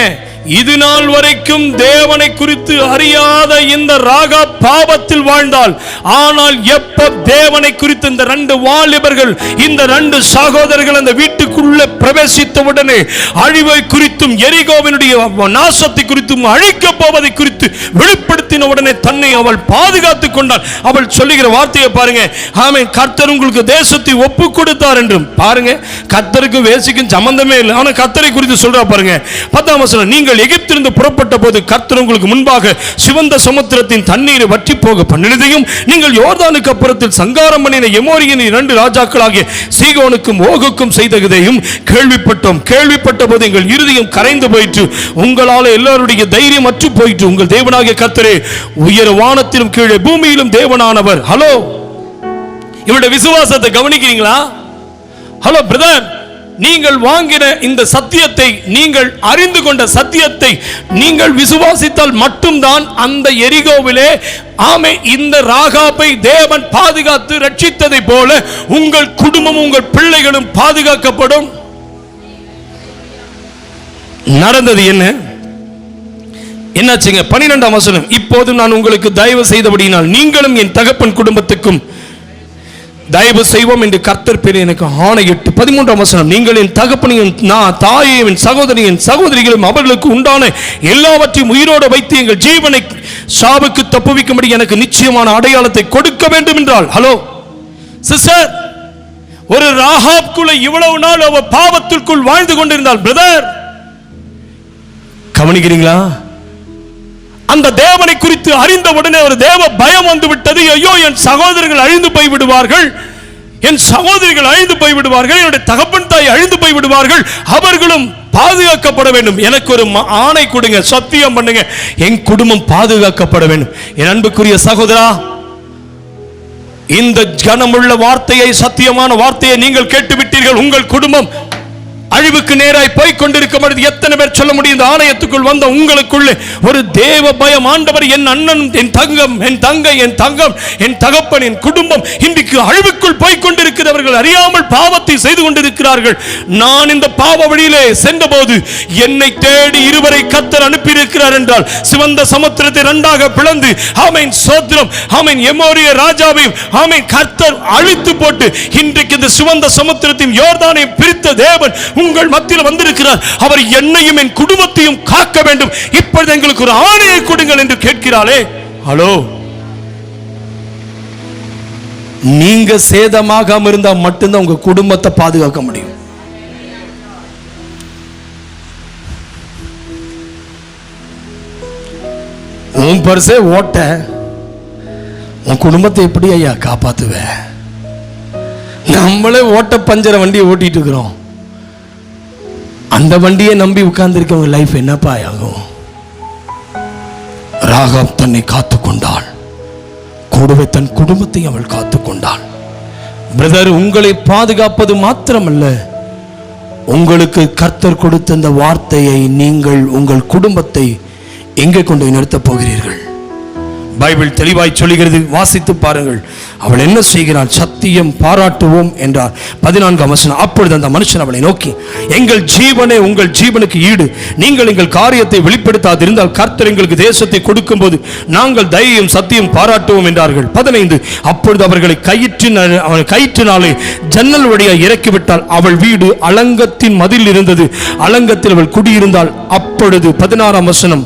இது நாள் வரைக்கும் தேவனை குறித்து அறியாத இந்த ராகாப் பாவத்தில் வாழ்ந்தாள். ஆனால் எப்ப தேவனை குறித்து இந்த 2 வாலிபர்கள், இந்த 2 சகோதரர்கள் அந்த வீட்டுக்குள்ள பிரவேசித்த உடனே அழிவை குறித்தும் எரிகோவினுடைய நாசத்தை குறித்தும் அழிக்க போவதை குறித்து வெளிப்படுத்தின உடனே தன்னை அவள் பாதுகாத்துக் கொண்டாள். அவள் சொல்லுகிற வார்த்தையை பாருங்க. ஆமென். கர்த்தர் உங்களுக்கு தேசத்தை ஒப்பு கொடுத்தார் என்றும். பாருங்க, கர்த்தருக்கு வேசிக்கும் சம்பந்தமே இல்லை. ஆனா கர்த்தரை குறித்து சொல்றா பாருங்க. 10ஆம் வசனம், நீங்கள் எகிப்திலிருந்து புறப்பட்ட போது கர்த்தர் உங்களுக்கு முன்பாக சிவந்த சமுத்திரத்தின் தண்ணீரை வற்றி போக பண்ணினதையும், நீங்கள் யோர்தானுக்கு அப்புறத்தில் சங்காரம் பண்ணின எமோரியின் 2 ராஜாக்களாகிய சீகோனுக்கும் ஓகுக்கும் செய்ததையும் கேள்விப்பட்டோம். கேள்விப்பட்ட போது எங்கள் இருதயம் கரைந்து போயிற்று. உங்களால் எல்லாருடைய தைரியம் அற்று போயிற்று. உங்கள் தேவனாகிய கர்த்தரே உயர வானத்திலும் கீழே பூமியிலும் தேவனானவர். ஹலோ, இவருடைய விசுவாசத்தை கவனிக்கிறீங்களா? ஹலோ பிரதர், நீங்கள் வாங்கின இந்த சத்தியத்தை, நீங்கள் அறிந்து கொண்ட சத்தியத்தை நீங்கள் விசுவாசித்தால் மட்டும்தான் அந்த எரிகோவிலே இந்த ராகாபை தேவன் பாதுகாத்து ரட்சித்ததை போல உங்கள் குடும்பமும் உங்கள் பிள்ளைகளும் பாதுகாக்கப்படும். நடந்தது என்ன? என்னாச்சுங்க? 12ஆம் வசனம், இப்போது நான் உங்களுக்கு தயவு செய்தபடியினால் நீங்களும் என் தகப்பன் குடும்பத்துக்கும் தயவு செய்வோம் என்று கர்த்தர் பேர் எனக்கு ஆணையிட்டு 13ஆம் வசனம், நீங்கள் என் தகப்பனையும் நான் தாயையும் என் சகோதரியின் சகோதரிகளும் அவர்களுக்கு உண்டான எல்லாவற்றையும் உயிரோடு வைத்து எங்கள் ஜீவனை சாவுக்கு தப்புவிக்கும்படி எனக்கு நிச்சயமான அடையாளத்தை கொடுக்க வேண்டும் என்றால். ஹலோ சிஸ்டர், ஒரு ராகாப்குள்ள இவ்வளவு நாள் அவ பாவத்திற்குள் வாழ்ந்து கொண்டிருந்தாள். பிரதர், கவனிக்கிறீங்களா? அந்த தேவனை குறித்து அறிந்த உடனே ஒரு தேவ பயம் வந்து விட்டது. ஐயோ, என் சகோதரர்கள் அழிந்து போய் விடுவார்கள், என் சகோதரிகள் அழிந்து போய் விடுவார்கள், என்னுடைய தகப்பன் தாய் அழிந்து போய் விடுவார்கள், அவர்களும் பாதுகாக்கப்பட வேண்டும். எனக்கு ஒரு ஆணை கொடுங்க, சத்தியம் பண்ணுங்க, என் குடும்பம் பாதுகாக்கப்பட வேண்டும். என் அன்புக்குரிய சகோதரா, இந்த கனமுள்ள வார்த்தையை, சத்தியமான வார்த்தையை நீங்கள் கேட்டுவிட்டீர்கள். உங்கள் குடும்பம் அழிவுக்கு நேராய் போய் கொண்டிருக்கும். எத்தனை பேர் சொல்ல முடியும்? இந்த ஆலயத்துக்குள் வந்த உங்களுக்குள்ளே ஒரு தேவ பயம், ஆண்டவர், என் அண்ணன், என் தங்கம், என் தங்கை, என் தங்கம், என் தகப்பன், என் குடும்பம் இன்றைக்கு அழிவுக்குள் போய் கொண்டிருக்கிறவர்கள் அறியாமல் பாவத்தை செய்து கொண்டிருக்கிறார்கள். நான் இந்த பாவ வழியிலே சென்றபோது என்னை தேடி இருவரை கர்த்தர் அனுப்பியிருக்கிறார் என்றால், சிவந்த சமுத்திரத்தை இரண்டாக பிளந்து, ஆமென், சோத்திரம், ஆமென், எமோரிய ராஜாவையும் ஆமென் கர்த்தர் அழித்து போட்டு இன்றைக்கு இந்த சிவந்த சமுத்திரத்தையும் யோர்தானையும் பிரித்த தேவன் உங்கள் மத்தியில் வந்திருக்கிறார். அவர் என்னையும் என் குடும்பத்தையும் காக்க வேண்டும். இப்பொழுது எங்களுக்கு ஒரு ஆணையை கொடுங்கள் என்று கேட்கிறாளே. ஹலோ, நீங்க சேதமாகாம இருந்தா மட்டும்தான் உங்க குடும்பத்தை பாதுகாக்க முடியும். உன் பரிசே ஓட்ட, உன் குடும்பத்தை எப்படி ஐயா காப்பாத்துவ? நம்மளே ஓட்ட பஞ்சர வண்டியை ஓட்டிட்டு இருக்கிறோம். அந்த வண்டியை நம்பி உட்கார்ந்திருக்கவங்க லைஃப் என்னப்பா ஆகும்? ராகாப் தன்னை காத்துக்கொண்டாள், கூடவே தன் குடும்பத்தை அவள் காத்துக்கொண்டாள். பிரதர், உங்களை பாதுகாப்பது மாத்திரமல்ல, உங்களுக்கு கர்த்தர் கொடுத்த இந்த வார்த்தையை நீங்கள் உங்கள் குடும்பத்தை எங்கே கொண்டு நிறுத்தப் போகிறீர்கள்? பைபிள் தெளிவாய் சொல்லுகிறது, வாசித்து பாருங்கள். அவள் என்ன செய்கிறாள்? சத்தியம் பாராட்டுவோம் என்றார். 14ஆம் வசனம், அப்பொழுது அந்த மனுஷன் அவளை நோக்கி, எங்கள் ஜீவனே உங்கள் ஜீவனுக்கு ஈடு, நீங்கள் எங்கள் காரியத்தை வெளிப்படுத்தாதிருந்தால் கர்த்தர் எங்களுக்கு தேசத்தை கொடுக்கும் போது நாங்கள் தயையும் சத்தியம் பாராட்டுவோம் என்றார்கள். 15, அப்பொழுது அவர்களை கயிற்றினாலே ஜன்னல் வழியாக இறக்கிவிட்டால் அவள் வீடு அலங்கத்தின் மதில் இருந்தது, அலங்கத்தில் அவள் குடியிருந்தாள். அப்பொழுது 16ஆம் வசனம்,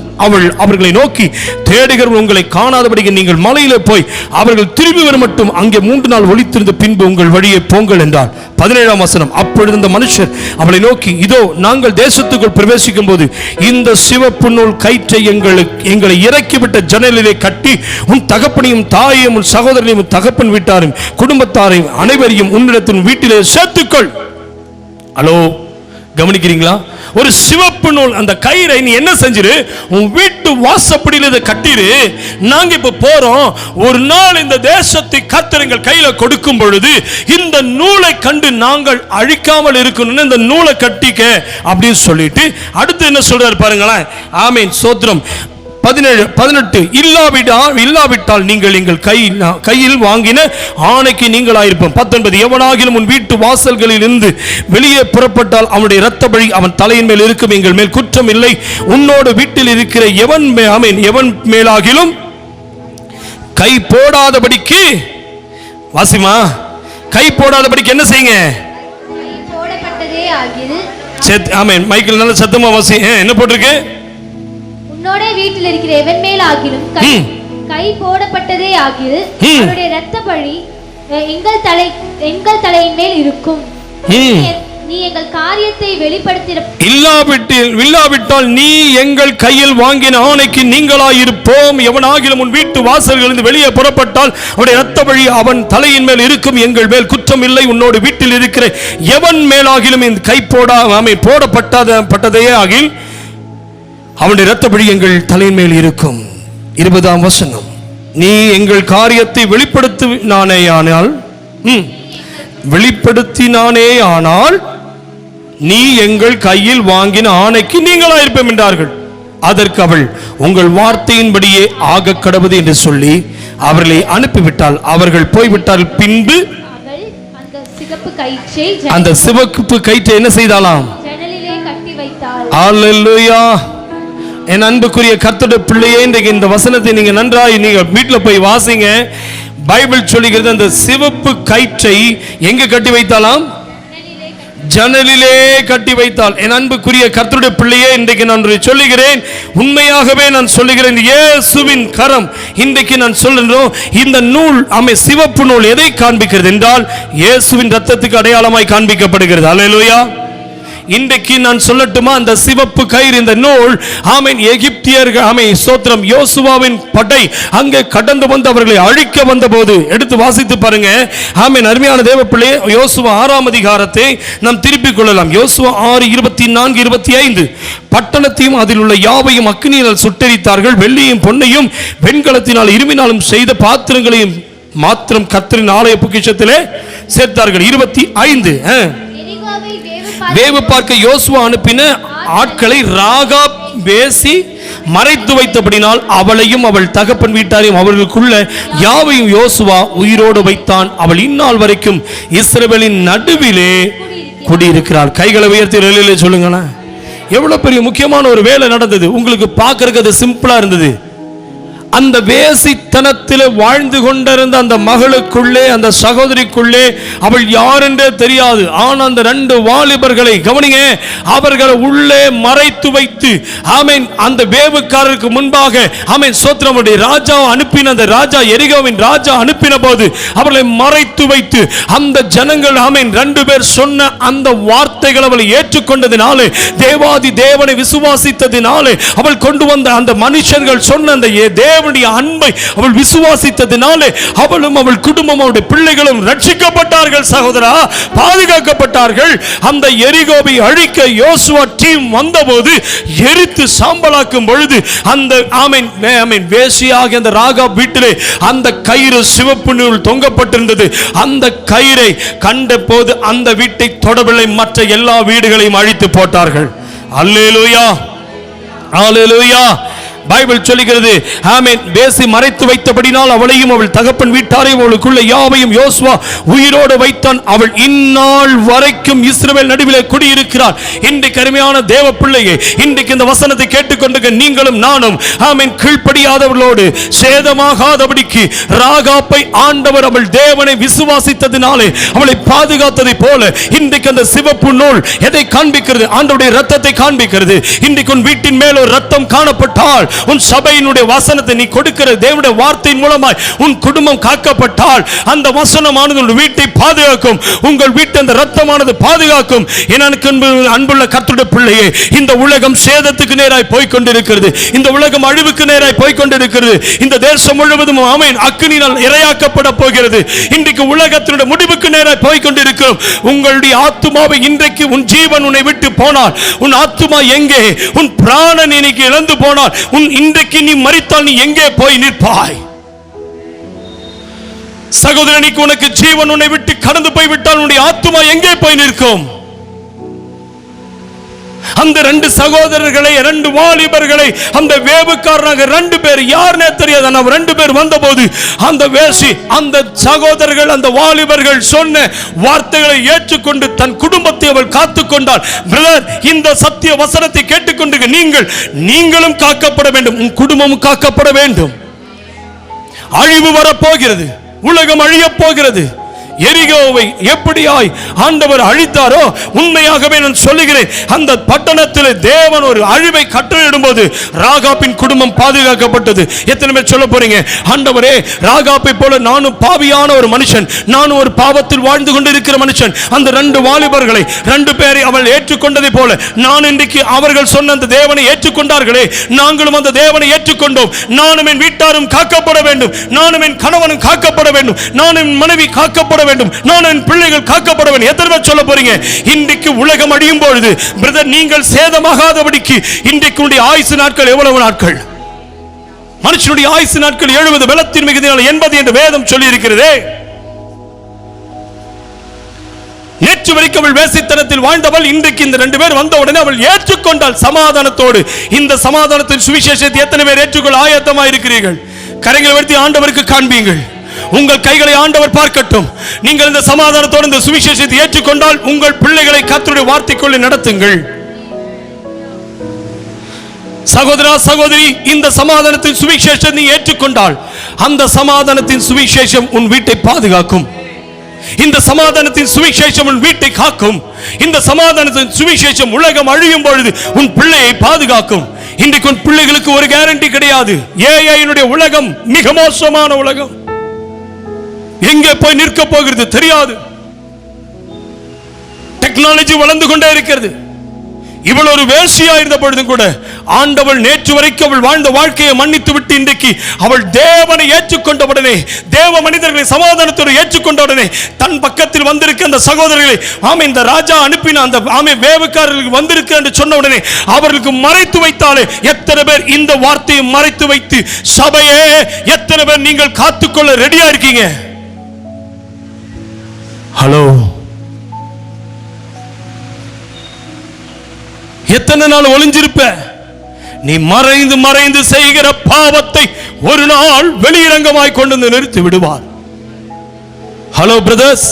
அவர்களை நோக்கி, தேடுகிறவர்கள் உங்களை காணாதபடிக்கு நீங்கள் மலையிலே போய் அவர்கள் திரும்பி வர மட்டும் அங்கே 3 நாள் ஒளித்திருந்த பின்பு உங்கள் வழியை போங்கள் என்றார். 17ஆம் வசனம், அப்பொழுது இந்த மனுஷர் அவளை நோக்கி, இதோ நாங்கள் தேசத்துக்குள் பிரவேசிக்கும் போது இந்த சிவப்பு நூல் கயிற்றை எங்களை இறக்கிவிட்ட ஜன்னலிலே கட்டி உன் தகப்பனையும் தாயையும் உன் சகோதரனையும் உன் தகப்பன் வீட்டாரையும் குடும்பத்தாரையும் அனைவரையும் உன்னிடத்தின் வீட்டிலே சேர்த்துக்கொள். ஹலோ, கவனிக்கிறீங்களா? ஒரு சிவப்பு நூல், அந்த கயிறை நீ என்ன செஞ்சிரு? உன் வீட்டு வாசப்படியில் இதை கட்டிரு. நாங்க இப்ப போறோம், ஒரு நாள் இந்த தேசத்தை கர்த்தர் எங்கள் கையில கொடுக்கும் பொழுது இந்த நூலை கண்டு நாங்கள் அழிக்காமல் இருக்கணும்னு இந்த நூலை கட்டிக்க அப்படின்னு சொல்லிட்டு அடுத்து என்ன சொல்றாரு பாருங்களேன். ஆமீன், சோத்திரம். 18, இல்லாவிட்டால் நீங்கள் எங்கள் கையில் வாங்கின ஆணைக்கு நீங்களாயிருப்போம். 19, எவனாகிலும் உன் வீட்டு வாசல்களில் இருந்து வெளியே புறப்பட்டால் அவனுடைய இரத்த பழி அவன் தலையின் மேல் இருக்கும், எங்கள் மேல் குற்றம் இல்லை. உன்னோடு வீட்டில் இருக்கிற எவன் மேலாகிலும் கை போடாதபடிக்கு, வாசிமா, கை போடாதபடிக்கு என்ன செய்யுங்க? ஆமென். மைக்கேல் நல்ல சத்தமா வாசி. என்ன போட்டிருக்கு? உன்னோட வீட்டில் இருக்கிற எவன் மேல் ஆகிலும் கை போடப்பட்டதே ஆகில் அவருடைய இரத்த பழி எங்கள் தலையின் மேல் இருக்கும். நீ எங்கள் காரியத்தை இல்லாவிட்டால் நீ எங்கள் கையில் வாங்கின ஆணைக்கு நீங்களாயிருப்போம். எவனாகிலும் உன் வீட்டு வாசல்களிலிருந்து வெளியே புறப்பட்டால் அவருடைய இரத்த பழி அவன் தலையின் மேல் இருக்கும், எங்கள் மேல் குற்றம் இல்லை. உன்னோடு வீட்டில் இருக்கிற எவன் மேலாகிலும் இந்த கை போடப்பட்டதே ஆகில் அவனுடைய இரத்தப்பழி எங்கள் தலையின் மேல் இருக்கும். 20ஆம் வசனம், நீ எங்கள் காரியத்தை வெளிப்படுத்தினானேயானால் நீ எங்கள் கையில் வாங்கின ஆணைக்கு நீங்களாயிருப்போம் என்றார்கள். அதற்கு அவள், உங்கள் வார்த்தையின்படியே ஆக கடவுது என்று சொல்லி அவர்களை அனுப்பிவிட்டாள். அவர்கள் போய்விட்டால் பின்பு அந்த சிவப்பு கயிற்றை என்ன செய்தாலாம்? ஜன்னலிலே கட்டி வைத்தாள். அல்லேலூயா. என் அன்புக்குரிய கர்த்தருடைய பிள்ளையே, இன்றைக்கு இந்த வசனத்தை நீங்க நன்றாய் நீங்க வீட்டில் போய் வாசிங்க. பைபிள் சொல்லுகிறது அந்த சிவப்பு கயிற்றை எங்க கட்டி வைத்தாலாம்? ஜன்னலிலே கட்டி வைத்தால். என் அன்புக்குரிய கர்த்தருடைய பிள்ளையே, இன்றைக்கு நான் சொல்லுகிறேன், உண்மையாகவே நான் சொல்லுகிறேன், இயேசுவின் கரம் இன்றைக்கு நான் சொல்லுகிறோம். இந்த நூல் சிவப்பு நூல் எதை காண்பிக்கிறது என்றால் இயேசுவின் இரத்தத்துக்கு அடையாளமாய் காண்பிக்கப்படுகிறது. அல்லேலூயா. இன்றைக்கு நான் சொல்லட்டுமா, அந்த சிவப்பு கயிறு, இந்த நூல் ஆமென், எகிப்தியர்கள் ஸ்தோத்திரம், யோசுவாவின் படை அங்கே கடந்து வந்து அவர்களை அழிக்க வந்த போது எடுத்து வாசித்து பாருங்க. ஆமென். அருமையான தேவ பிள்ளையே, யோசுவா 6ஆம் அதிகாரத்தை நாம் திருப்பிக் கொள்ளலாம். யோசுவா 6:24-25. பட்டணத்தையும் அதில் உள்ள யாவையும் அக்கினியால் சுட்டெரித்தார்கள். வெள்ளியும் பொன்னையும் வெண்கலத்தினால் இரும்பினாலும் செய்த பாத்திரங்களையும் மாத்திரம் கர்த்தரின் ஆலய பொக்கிஷத்திலே சேர்த்தார்கள். 25. வேவு பார்க்க யோசுவா அனுப்பின ஆட்களை ராகாப் வேசி மறைத்து வைத்தபடினால் அவளையும் அவள் தகப்பன் வீட்டாரையும் அவர்களுக்குள்ள யாவையும் யோசுவா உயிரோடு வைத்தான். அவள் இந்நாள் வரைக்கும் இஸ்ரவேலின் நடுவிலே குடியிருக்கிறாள். கைகளை உயர்த்தி சொல்லுங்க. எவ்வளவு பெரிய முக்கியமான ஒரு வேலை நடந்தது. உங்களுக்கு பார்க்கறதுக்கு அது சிம்பிளா இருந்தது. அந்த வேசித்தனத்தில் வாழ்ந்து கொண்டிருந்த அந்த மகளுக்குள்ளே, அந்த சகோதரிக்குள்ளே அவள் யார் என்றே தெரியாது. ஆனால் அந்த 2 வாலிபர்களை கவனிங்க, அவர்களை உள்ளே மறைத்து வைத்து ஆமென், அந்த வேவுக்காரருக்கு முன்பாக ஆமென் சோத்திரமுடைய ராஜா அனுப்பின, அந்த ராஜா எரிகோவின் ராஜா அனுப்பின போது அவர்களை மறைத்து வைத்து அந்த ஜனங்கள் ஆமென் 2 பேர் சொன்ன அந்த வார்த்தைகள் அவளை ஏற்றுக்கொண்டதினாலே, தேவாதி தேவனை விசுவாசித்ததினாலே, அவள் கொண்டு வந்த அந்த மனுஷர்கள் சொன்ன அந்த அன்பை அவள் விசுவாசித்ததினாலே அவளும் அவள் குடும்பம் அவருடைய பிள்ளைகளும் ரட்சிக்கப்பட்டார்கள். சகோதரா, பாதுகாக்கப்பட்டார்கள். அந்த எரிகோவை அழிக்க யோசுவா டீம் வந்தபோது எரித்து சாம்பலாக்கும் பொழுது அந்த ஆமென் வேசியாக அந்த ராகாப் வீட்டிலே அந்த கயிறு சிவப்பு நூல் தொங்கப்பட்டிருந்தது. அந்த கயிறை கண்ட போது அந்த வீட்டை தொடவில்லை, மற்ற எல்லா வீடுகளையும் அழித்து போட்டார்கள். அல்லேலூயா, அல்லேலூயா. பைபிள் சொல்லுகிறது ஆமென், வேசி மறைத்து வைத்தபடினால் அவளையும் அவள் தகப்பன் வீட்டாரையும் அவளுக்குள்ள யாவையும் யோசுவா உயிரோடு வைத்தான். அவள் இந்நாள் வரைக்கும் இஸ்ரவேல் நடுவிலே குடியிருக்கிறாள். இன்றைக்கு அருமையான தேவ பிள்ளையே, இன்றைக்கு இந்த வசனத்தை கேட்டுக்கொண்டு நீங்களும் நானும் ஆமென் கீழ்ப்படியாதவர்களோடு சேதமாகாதபடிக்கு ராகாப்பை ஆண்டவர் அவள் தேவனை விசுவாசித்ததினாலே அவளை பாதுகாத்ததை போல இன்றைக்கு அந்த சிவப்பு நூல் எதை காண்பிக்கிறது? ஆண்டவருடைய இரத்தத்தை காண்பிக்கிறது. இன்றைக்கு உன் வீட்டின் மேல் ஒரு இரத்தம் காணப்பட்டால், உன் சபையினுடைய வசனத்தை நீ கொடுக்கிற தேவனுடைய வார்த்தையின் மூலமாய் உன் குடும்பம் காக்கப்பட்டால், அந்த வசனமானது உங்கள் வீட்டை பாதுகாக்கும். உங்கள் வீட்டை அந்த இரத்தமானது பாதுகாக்கும். எனக்கு அன்புள்ள கர்த்தருடைய பிள்ளையே, இந்த உலகம் சேதத்துக்கு நேராய் போய் கொண்டிருக்கிறது. இந்த உலகம் அழிவுக்கு நேராய் போய் கொண்டிருக்கிறது. இந்த தேசம் முழுவதும் ஆமென் அக்கினியால் இரையாக்கப்பட போகிறது. இன்றைக்கு உலகத்தினுடைய முடிவுக்கு நேராய் போய் கொண்டிருக்கிறோம். உங்களுடைய ஆத்துமாவை இன்றைக்கு உன் ஜீவன் உன்னை விட்டு போனால், உன் ஆத்துமா எங்கே? உன் பிராணன் இன்னைக்கு இழந்து போனால், இன்றைக்கு நீ மரித்தால் நீ எங்கே போய் நிற்பாய்? சகோதரனுக்கு உனக்கு ஜீவன் உன்னை விட்டு கடந்து போய் விட்டால் உன்னுடைய ஆத்துமா எங்கே போய் நிற்கும்? அந்த 2 சகோதரர்களை, 2 வாலிபர்களை அந்த வேவுக்காரனாக 2 பேர் யாருன்னே தெரியாது. ஆனால் 2 பேர் வந்தபோது அந்த வேசி, அந்த சகோதரர்கள், அந்த வாலிபர்கள் சொன்ன வார்த்தைகளை ஏற்றுக்கொண்டு தன் குடும்பத்தை அவள் காத்துக்கொண்டாள். பிரதர், இந்த சத்திய வசனத்தை கேட்டுக்கொண்டு நீங்களும் காக்கப்பட வேண்டும், உன் குடும்பமும் காக்கப்பட வேண்டும். அழிவு வரப்போகிறது, உலகம் அழியப் போகிறது. எரிகோவை எப்படியாய் ஆண்டவர் அழித்தாரோ, உண்மையாகவே நான் சொல்லுகிறேன், அந்த பட்டணத்தில் தேவன் ஒரு அழிவை கட்டளையிடும்போது ராகாப்பின் குடும்பம் பாதுகாக்கப்பட்டது. எத்தனை பேர் சொல்ல போறீங்க, ஆண்டவரே ராகாப்பை போல நானும் பாவியான ஒரு மனுஷன், நானும் ஒரு பாவத்தில் வாழ்ந்து கொண்டிருக்கிற மனுஷன். அந்த 2 வாலிபர்களை 2 பேரை அவள் ஏற்றுக்கொண்டதை போல நான் இன்றைக்கு அவர்கள் சொன்ன அந்த தேவனை ஏற்றுக்கொண்டார்களே, நாங்களும் அந்த தேவனை ஏற்றுக்கொண்டோம். நானும் என் வீட்டாரும் காக்கப்பட வேண்டும், நானும் என் கணவனும் காக்கப்பட வேண்டும், நானும் என் மனைவி காக்கப்பட வேண்டும், நான் என் பிள்ளைகள் காக்கப்பட வேண்டும். எத்தனை பேர் சொல்ல போறீங்க? இன்றைக்கு உலகம் அழியும் பொழுது பிரதர், நீங்கள் சேதமாகாதபடிக்கு இன்றைக்கு உடைய ஆயுசு நாட்கள் எவ்வளவு நாட்கள்? மனுஷனுடைய ஆயுசு நாட்கள் 70, பலத்தின் மிகுதியால் 80 என்று வேதம் சொல்லி இருக்கிறதே. நேற்று வரைக்கும் அவள் வேசித்தனத்தில் வாழ்ந்தவள் இன்றைக்கு இந்த 2 பேர் வந்த உடனே அவள் ஏற்றுக்கொண்டாள் சமாதானத்தோடு. இந்த சமாதானத்தின் சுவிசேஷத்தை எத்தனை பேர் ஏற்றுக்கொள்ள ஆயத்தமாக இருக்கிறீர்கள்? கரங்களை உயர்த்தி ஆண்டவருக்கு காண்பீங்கள். உங்கள் கைகளை ஆண்டவர் பார்க்கட்டும். நீங்கள் இந்த சமாதானத்தோடு இந்த சுவிசேஷத்தை ஏற்றுக்கொண்டால் உங்கள் பிள்ளைகளை கர்த்தருடைய வார்த்தைக்குள்ளே நடத்துங்கள். சகோதரா சகோதரி, இந்த சமாதானத்தின் சுவிசேஷம் நீ ஏற்றுக்கொண்டால் அந்த சமாதானத்தின் சுவிசேஷம் உன் வீட்டை பாதுகாக்கும். இந்த சமாதானத்தின் சுவிசேஷம் உன் வீட்டை காக்கும். இந்த சமாதானத்தின் சுவிசேஷம் உலகம் அழியும் பொழுது உன் பிள்ளையை பாதுகாக்கும். இன்றைக்கு உன் பிள்ளைகளுக்கு ஒரு கேரண்டி கிடையாது. ஏஐனுடைய உலகம் மிக மோசமான உலகம். எங்கே போய் நிற்க போகிறது தெரியாது. டெக்னாலஜி வளர்ந்து கொண்டே இருக்கிறது. இவள் ஒரு வேசியா இருந்த பொழுதும் கூட ஆண்டவள் நேற்று வரைக்கும் அவள் வாழ்ந்த வாழ்க்கையை மன்னித்து விட்டு இன்றைக்கு அவள் தேவனை ஏற்றுக்கொண்டவுடனே, தேவ மனிதர்களை சமாதானத்தோடு ஏற்றுக்கொண்டவுடனே தன் பக்கத்தில் வந்திருக்க அந்த சகோதரர்களை ஆமே இந்த ராஜா அனுப்பின அந்த ஆமே வேவுக்காரர்களுக்கு வந்திருக்க என்று சொன்ன உடனே அவர்களுக்கு மறைத்து வைத்தாலே எத்தனை பேர் இந்த வார்த்தையை மறைத்து வைத்து சபையே எத்தனை பேர் நீங்கள் காத்துக்கொள்ள ரெடியா இருக்கீங்க? ஹலோ, எத்தனை நாள் ஒளிஞ்சிருப்ப? நீ மறைந்து மறைந்து செய்கிற பாவத்தை ஒரு நாள் வெளியிரங்கமாய் கொண்டு வந்து நிறுத்தி விடுவார். ஹலோ பிரதர்ஸ்,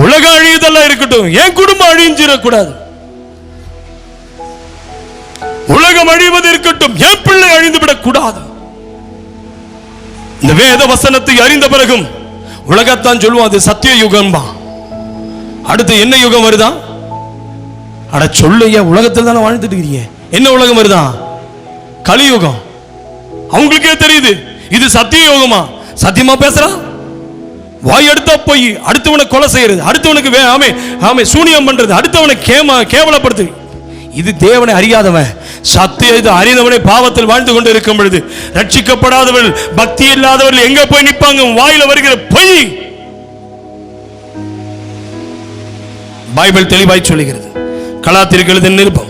உலக அழியுதெல்லாம் இருக்கட்டும், என் குடும்பம் அழிஞ்சிடக்கூடாது. உலகம் அழிவது இருக்கட்டும், என் பிள்ளை அழிந்து விடக்கூடாது. இந்த வேத வசனத்தை அறிந்த பிறகும் உலகத்தான் சொல்லுவோம் அது சத்திய யுகம்பா. அடுத்து என்ன யுகம் வருதா? அட சொல்லையா, உலகத்தில் தானே வாழ்ந்துட்டு இருக்கீங்க. என்ன உலகம் வருதா? கலியுகம். அவங்களுக்கே தெரியுது இது சத்திய யுகமா. சத்தியமா பேசுறான். வாய் எடுத்தா போய் அடுத்தவனை கொலை செய்யறது, அடுத்தவனுக்கு ஆமே ஆமே சூனியம் பண்றது, அடுத்தவனை கேவலப்படுத்து. இது தேவனை அறியாதவன், சத்தியத்தை அறிந்தவனை பாவத்தில் வாழ்ந்து கொண்டு இருக்கும் பொழுது ரட்சிக்கப்படாதவர்கள், பக்தி இல்லாதவர்கள் எங்க போய் நிற்பாங்க? வாயில வருகிற பொய் பைபிள் தெளிவாய் சொல்லுகிறது. கலாத்தியருக்கு எழுதின நிருபம்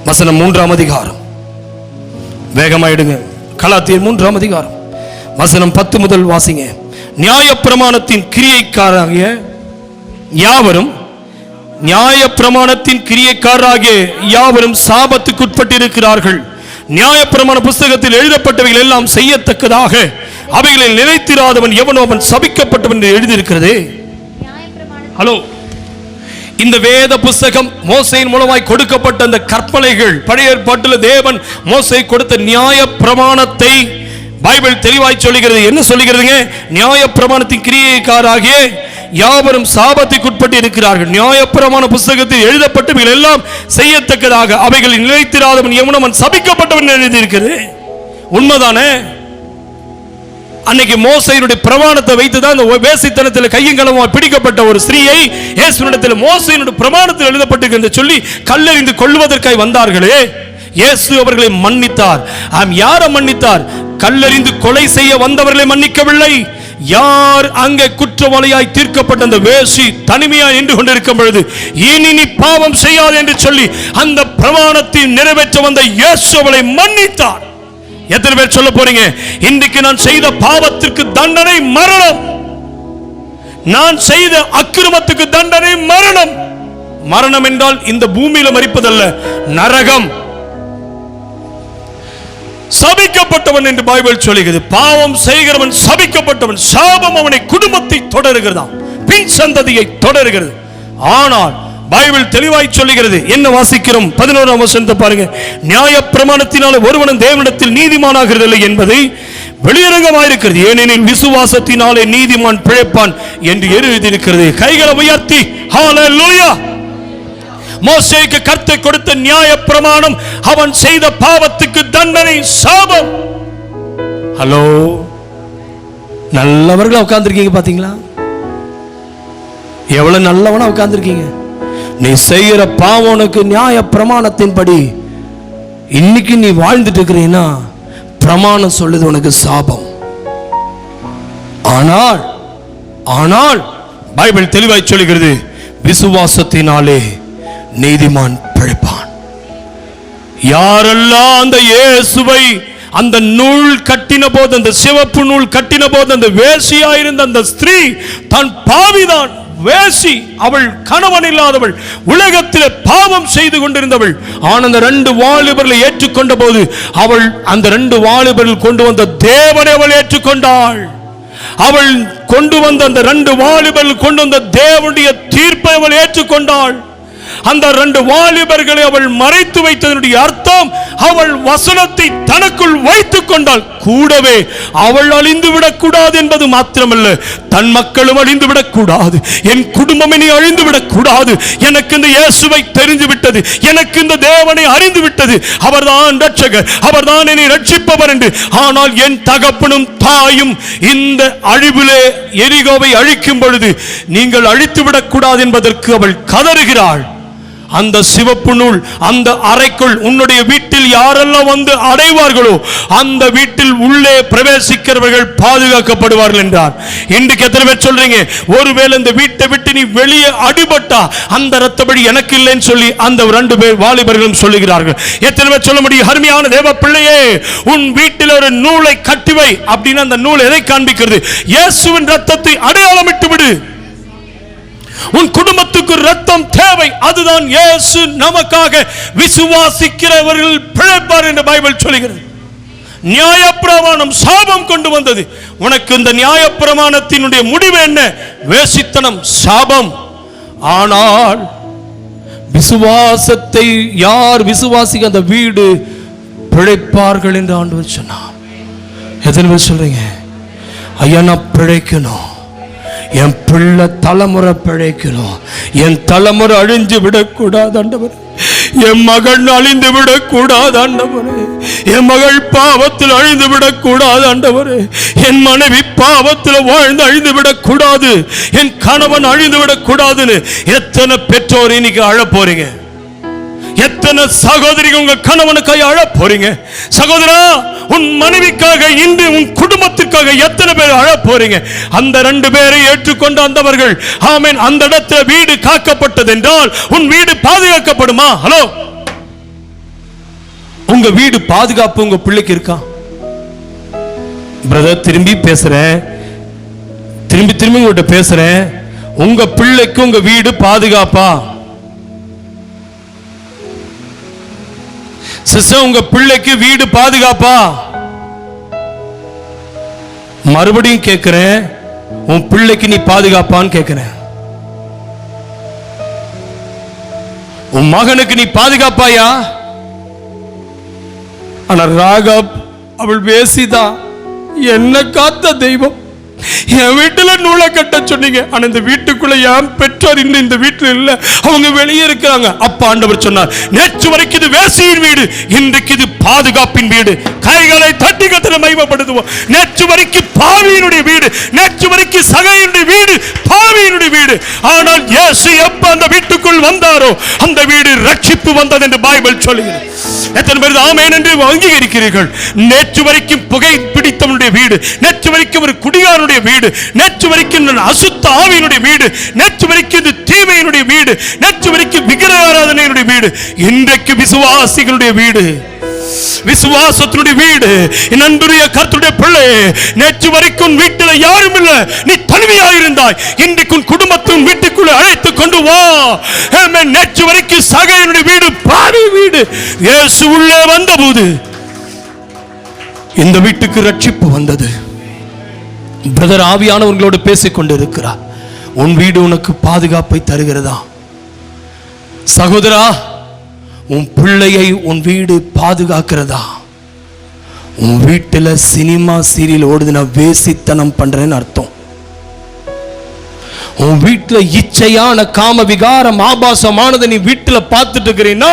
வசனம் 3ஆம் அதிகாரம், வேகமாயிடுங்க. கலாத்தியர் 3ஆம் அதிகாரம் வசனம் 10 முதல் வாசிங்க. நியாயப்பிரமாணத்தின் கிரியைக்காராகிய யாவரும், நியாயப்பிரமாணத்தின் கிரியைக்காராகிய யாவரும் சாபத்துக்குட்பட்டிருக்கிறார்கள். நியாயப்பிரமாண புஸ்தகத்தில் எழுதப்பட்டவைகள் எல்லாம் செய்யத்தக்கதாக அவைகளில் நிலைத்திராதவன் எவனோ அவன் சபிக்கப்பட்டவன் என்று எழுதியிருக்கிறது. ஹலோ, இந்த வேத புஸ்தகம் மோசேயின் மூலமாய் கொடுக்கப்பட்ட அந்த கற்பனைகள், பழைய ஏற்பாட்டில் தேவன் மோசே கொடுத்த நியாய பிரமாணத்தை பைபிள் தெளிவாய் சொல்லுகிறது. என்ன சொல்லுகிறதுங்க? நியாய பிரமாணத்தின் கிரியைக்காராகிய யாவரும் சாபத்துக்குட்பட்டு இருக்கிறார்கள். நியாய பிரமாண புஸ்தகத்தில் எழுதப்பட்டவைகள் எல்லாம் செய்யத்தக்கதாக அவைகளில் நிலைத்திராதவன் எவனோ அவன் சபிக்கப்பட்டவன் எழுதியிருக்கிறது. உண்மைதானே? அன்னைக்கு மோசேயினுடைய பிரமாணத்தை வைத்துதான் இந்த வேசித்தனத்தில் கையங்களமா பிடிக்கப்பட்ட ஒரு ஸ்திரீயை இயேசுவிடத்தில் மோசேயினுடைய பிரமாணத்தில் எழுதப்பட்டிருக்கிறது சொல்லி கல்லெறிந்து கொள்வதற்காய் வந்தார்களே, இயேசு அவர்களை மன்னித்தார். யாரை மன்னித்தார்? கல்லெறிந்து கொலை செய்ய வந்தவர்களை மன்னிக்கவில்லை. யார் அங்கே குற்றவாளியாய் தீர்க்கப்பட்ட அந்த வேசி தனிமையாய் நின்று கொண்டிருக்கும் பொழுது இனி நீ பாவம் செய்யாது என்று சொல்லி அந்த பிரமாணத்தை நிறைவேற்ற வந்த இயேசு அவளை மன்னித்தார். எத்தனை பேர் சொல்ல போறீங்க, இன்றைக்கு நான் செய்த பாவத்திற்கு தண்டனை மரணம், நான் செய்த அக்கிரமத்துக்கு தண்டனை மரணம். மரணம் என்றால் இந்த பூமியில மரிப்பதல்ல, நரகம். சபிக்கப்பட்டவன் என்று பைபிள் சொல்லுகிறது. பாவம் செய்கிறவன் சபிக்கப்பட்டவன். சாபம் அவனை குடும்பத்தை தொடருகிறதா, பின் சந்ததியை தொடருகிறது. ஆனால் பைபிள் தெளிவாய் சொல்லுகிறது. என்ன வாசிக்கிறோம்? 11ஆம் வசனத்தை பாருங்க. நியாய பிரமாணத்தினால ஒருவனும் தேவனிடத்தில் நீதிமானாகிறதில்லை என்பதை வெளியரங்கமாயிருக்கிறது. ஏனெனில் விசுவாசத்தினாலே நீதிமான் பிழைப்பான் என்று எழுதியிருக்கிறது. கைகளை உயர்த்தி ஹல்லேலூயா. மோசேக்கு கர்த்தர் கொடுத்த நியாய பிரமாணம் அவன் செய்த பாவத்துக்கு தண்டனை, சாபம். ஹலோ, நல்லவர்களா உட்கார்ந்துருக்கீங்க பாத்தீங்களா? எவ்வளவு நல்லவனா உட்கார்ந்துருக்கீங்க. நீ செய்யற பாவனுக்கு நியாய பிரமாணத்தின்படி இன்னைக்கு நீ வாழ்ந்துட்டு இருக்கிறீன்னா பிரமாணம் சொல்லுது உனக்கு சாபம். ஆனால் ஆனால் பைபிள் தெளிவாய் சொல்லுகிறது, விசுவாசத்தினாலே நீதிமான் பிழைப்பான். யாரெல்லாம் அந்த இயேசுவை அந்த நூல் கட்டின போது, அந்த சிவப்பு நூல் கட்டின போது அந்த வேசியாயிருந்த அந்த ஸ்திரீ தான் பாவிதான், வேசி, அவள் கணவன் இல்லாதவள், உலகத்தில் பாவம் செய்து கொண்டிருந்தவள். ஆனால் அந்த 2 வாலிபர்களை ஏற்றுக்கொண்ட போது அவள் அந்த 2 வாலிபர்கள் கொண்டு வந்த தேவனை அவள் ஏற்றுக்கொண்டாள். அவள் கொண்டு வந்த அந்த 2 வாலிபர்கள் கொண்டு வந்த தேவனுடைய தீர்ப்பை அவள் ஏற்றுக்கொண்டாள். அந்த 2 வாலிபர்களை அவள் மறைத்து வைத்ததனுடைய அர்த்தம், அவள் வசனத்தை தனக்குள் வைத்துக் கொண்டால் கூடவே அவள் அழிந்து விடக்கூடாது என்பது மாத்திரமல்ல, தன் மக்களும் அழிந்து விடக்கூடாது, என் குடும்பம் இனி அழிந்து விடக்கூடாது, எனக்கு இந்த இயேசுவை தெரிந்து விட்டது, எனக்கு இந்த தேவனை அறிந்து விட்டது, அவர்தான் ரட்சகர், அவர்தான் என்னை ரட்சிப்பவர் என்று. ஆனால் என் தகப்பனும் தாயும் இந்த அழிவிலே எரிகோவை அழிக்கும் பொழுது நீங்கள் அழித்து விடக்கூடாது என்பதற்கு அவள் கதறுகிறாள். அந்த சிவப்பு நூல் அந்த அறைக்குள் உன்னுடைய வீட்டில் யாரெல்லாம் வந்து அடைவார்களோ அந்த வீட்டில் உள்ளே பிரவேசிக்கிறவர்கள் பாதுகாக்கப்படுவார்கள் என்றார். இன்றைக்கு எத்தனை பேர் சொல்றீங்க, ஒருவேளை இந்த வீட்டை விட்டு நீ வெளியே அடிபட்டா அந்த ரத்தப்படி எனக்கு இல்லைன்னு சொல்லி அந்த 2 பேர் வாலிபர்களும் சொல்லுகிறார்கள். எத்தனை பேர் சொல்ல முடியும், அருமையான தேவ பிள்ளையே, உன் வீட்டில் ஒரு நூலை கட்டிவை அப்படின்னு அந்த நூல் எதை காண்பிக்கிறது? இயேசுவின் ரத்தத்தை அடையாளமிட்டு விடு. உன் குடும்பத்துக்கு ரத்தம் தேவை, அதுதான் இயேசு நமக்காக விசுவாசிக்கிறவர்கள் பிழைப்பார் என்று பைபிள் சொல்கிறது. நியாயப்பிரமாணம் சாபம் கொண்டு வந்தது. உனக்கு இந்த நியாயப்பிரமாணத்தினுடைய முடிவு என்ன? வேசித்தனம், சாபம். ஆனால் விசுவாசத்தை யார் விசுவாசிக்க அந்த வீடு பிழைப்பார்கள் என்று ஆண்டவர் சொன்னார். எத்தனை பேர் சொல்றீங்க, ஐயா நான் பிழைக்கணும், என் பிள்ளை தலைமுறை பிழைக்கணும், என் தலைமுறை அழிஞ்சு விடக்கூடாது ஆண்டவர், என் மகன் அழிந்து விடக்கூடாது ஆண்டவரே, என் மகள் பாவத்தில் அழிந்து விடக்கூடாது ஆண்டவரே, என் மனைவி பாவத்தில் வாழ்ந்து அழிந்து விடக்கூடாது, என் கணவன் அழிந்து விடக்கூடாதுன்னு எத்தனை பெற்றோர் இன்னைக்கு அழ போறீங்க? எத்தனை சகோதரிகள் உங்க கணவனுக்காக அழ போறீங்க? சகோதரா, உன் மனைவிக்காக, இன்று உன் குடும்பத்திற்காக எத்தனை பேர் அழ போறீங்க? அந்த 2 பேரை ஏற்றுக்கொண்ட அந்தவர்கள், ஆமென், அந்த இடத்துல வீடு காக்கப்பட்டது என்றால் உன் வீடு பாதுகாக்கப்படுமா? ஹலோ, உங்க வீடு பாதுகாப்பு உங்க பிள்ளைக்கு இருக்கா? பிரதர், திரும்பி பேசுறேன், திரும்பி உங்கள்கிட்ட பேசுறேன், உங்க பிள்ளைக்கு உங்க வீடு பாதுகாப்பா? சிஸ்டர், உங்க பிள்ளைக்கு வீடு பாதுகாப்பா? மறுபடியும் கேட்கிறேன், உன் பிள்ளைக்கு நீ பாதுகாப்பான்னு கேட்கிறேன். உன் மகனுக்கு நீ பாதுகாப்பாயா? ஆனா ராகப் அவள் வேசிதான், என்ன காத்த தெய்வம். என் வீட்டுல நூலை கட்ட சொன்னீங்க, ஆனா இந்த வீட்டுக்குள்ள என் பெற்றோர் இன்னும் இந்த வீட்டுல இல்ல, அவங்க வெளியே இருக்கிறாங்க. அப்ப ஆண்டவர் சொன்னார், நேற்று வரைக்கும் இது வேசியின் வீடு, இன்றைக்கு இது பாதுகாப்பின் வீடு. கைகளை தட்டி கத்திர மகிமைப்படுத்துவோம். நேற்று வரைக்கும் பாவியினுடைய வீடு, நேற்று வரைக்கும் சகையினுடைய வீடு, பாவியினுடைய வீடு. ஆனால் இயேசு எப்ப அந்த வீட்டுக்குள் வந்தாரோ அந்த வீடு ரட்சிப்பு வந்தது என்று பைபிள் சொல்லுகிறது. எத்தனை பேர் ஆமென் என்று அங்கீகரிக்கிறீர்கள்? நேற்று வரைக்கும் புகை பிடித்தவனுடைய வீடு, நேற்று வரைக்கும் ஒரு குடிகாரனுடைய வீடு, நேற்று வரைக்கும் அசுத்த ஆவியினுடைய வீடு, நேற்று வரைக்கும் இது தீமையினுடைய வீடு, நேற்று வரைக்கும் விக்கிரக ஆராதனையினுடைய வீடு, இன்றைக்கு விசுவாசிகளுடைய வீடு, விசுவாசத்தினுடைய வீடு. என் அன்புடைய கர்த்தருடைய பிள்ளை, நேற்று வரைக்கும் வீட்டில் யாரும் இல்லை, நீ தனிமையாக இருந்தாய், இன்றைக்கு உன் குடும்பத்தின் வீட்டுக்குள்ள அழைத்து கொண்டு வா. நேற்று வரைக்கும் சகையினுடைய வீடு, பாவி வீடு, இயேசு உள்ளே வந்தபோது இந்த வீட்டுக்கு ரட்சிப்பு வந்தது. பிரதர், ஆவியானவர்களோடு பேசிக் கொண்டு இருக்கிறார். உன் வீடு உனக்கு பாதுகாப்பை தருகிறதா? சகோதரா, உன் பிள்ளையை உன் வீடு பாதுகாக்கிறதா? உன் வீட்டில் சினிமா சீரியல் ஓடுதுன்னா வேசித்தனம் பண்றேன்னு அர்த்தம். உன் வீட்டில் இச்சையான காம விகாரம் ஆபாசமானதை நீ வீட்டில் பார்த்துட்டு இருக்கிறீன்னா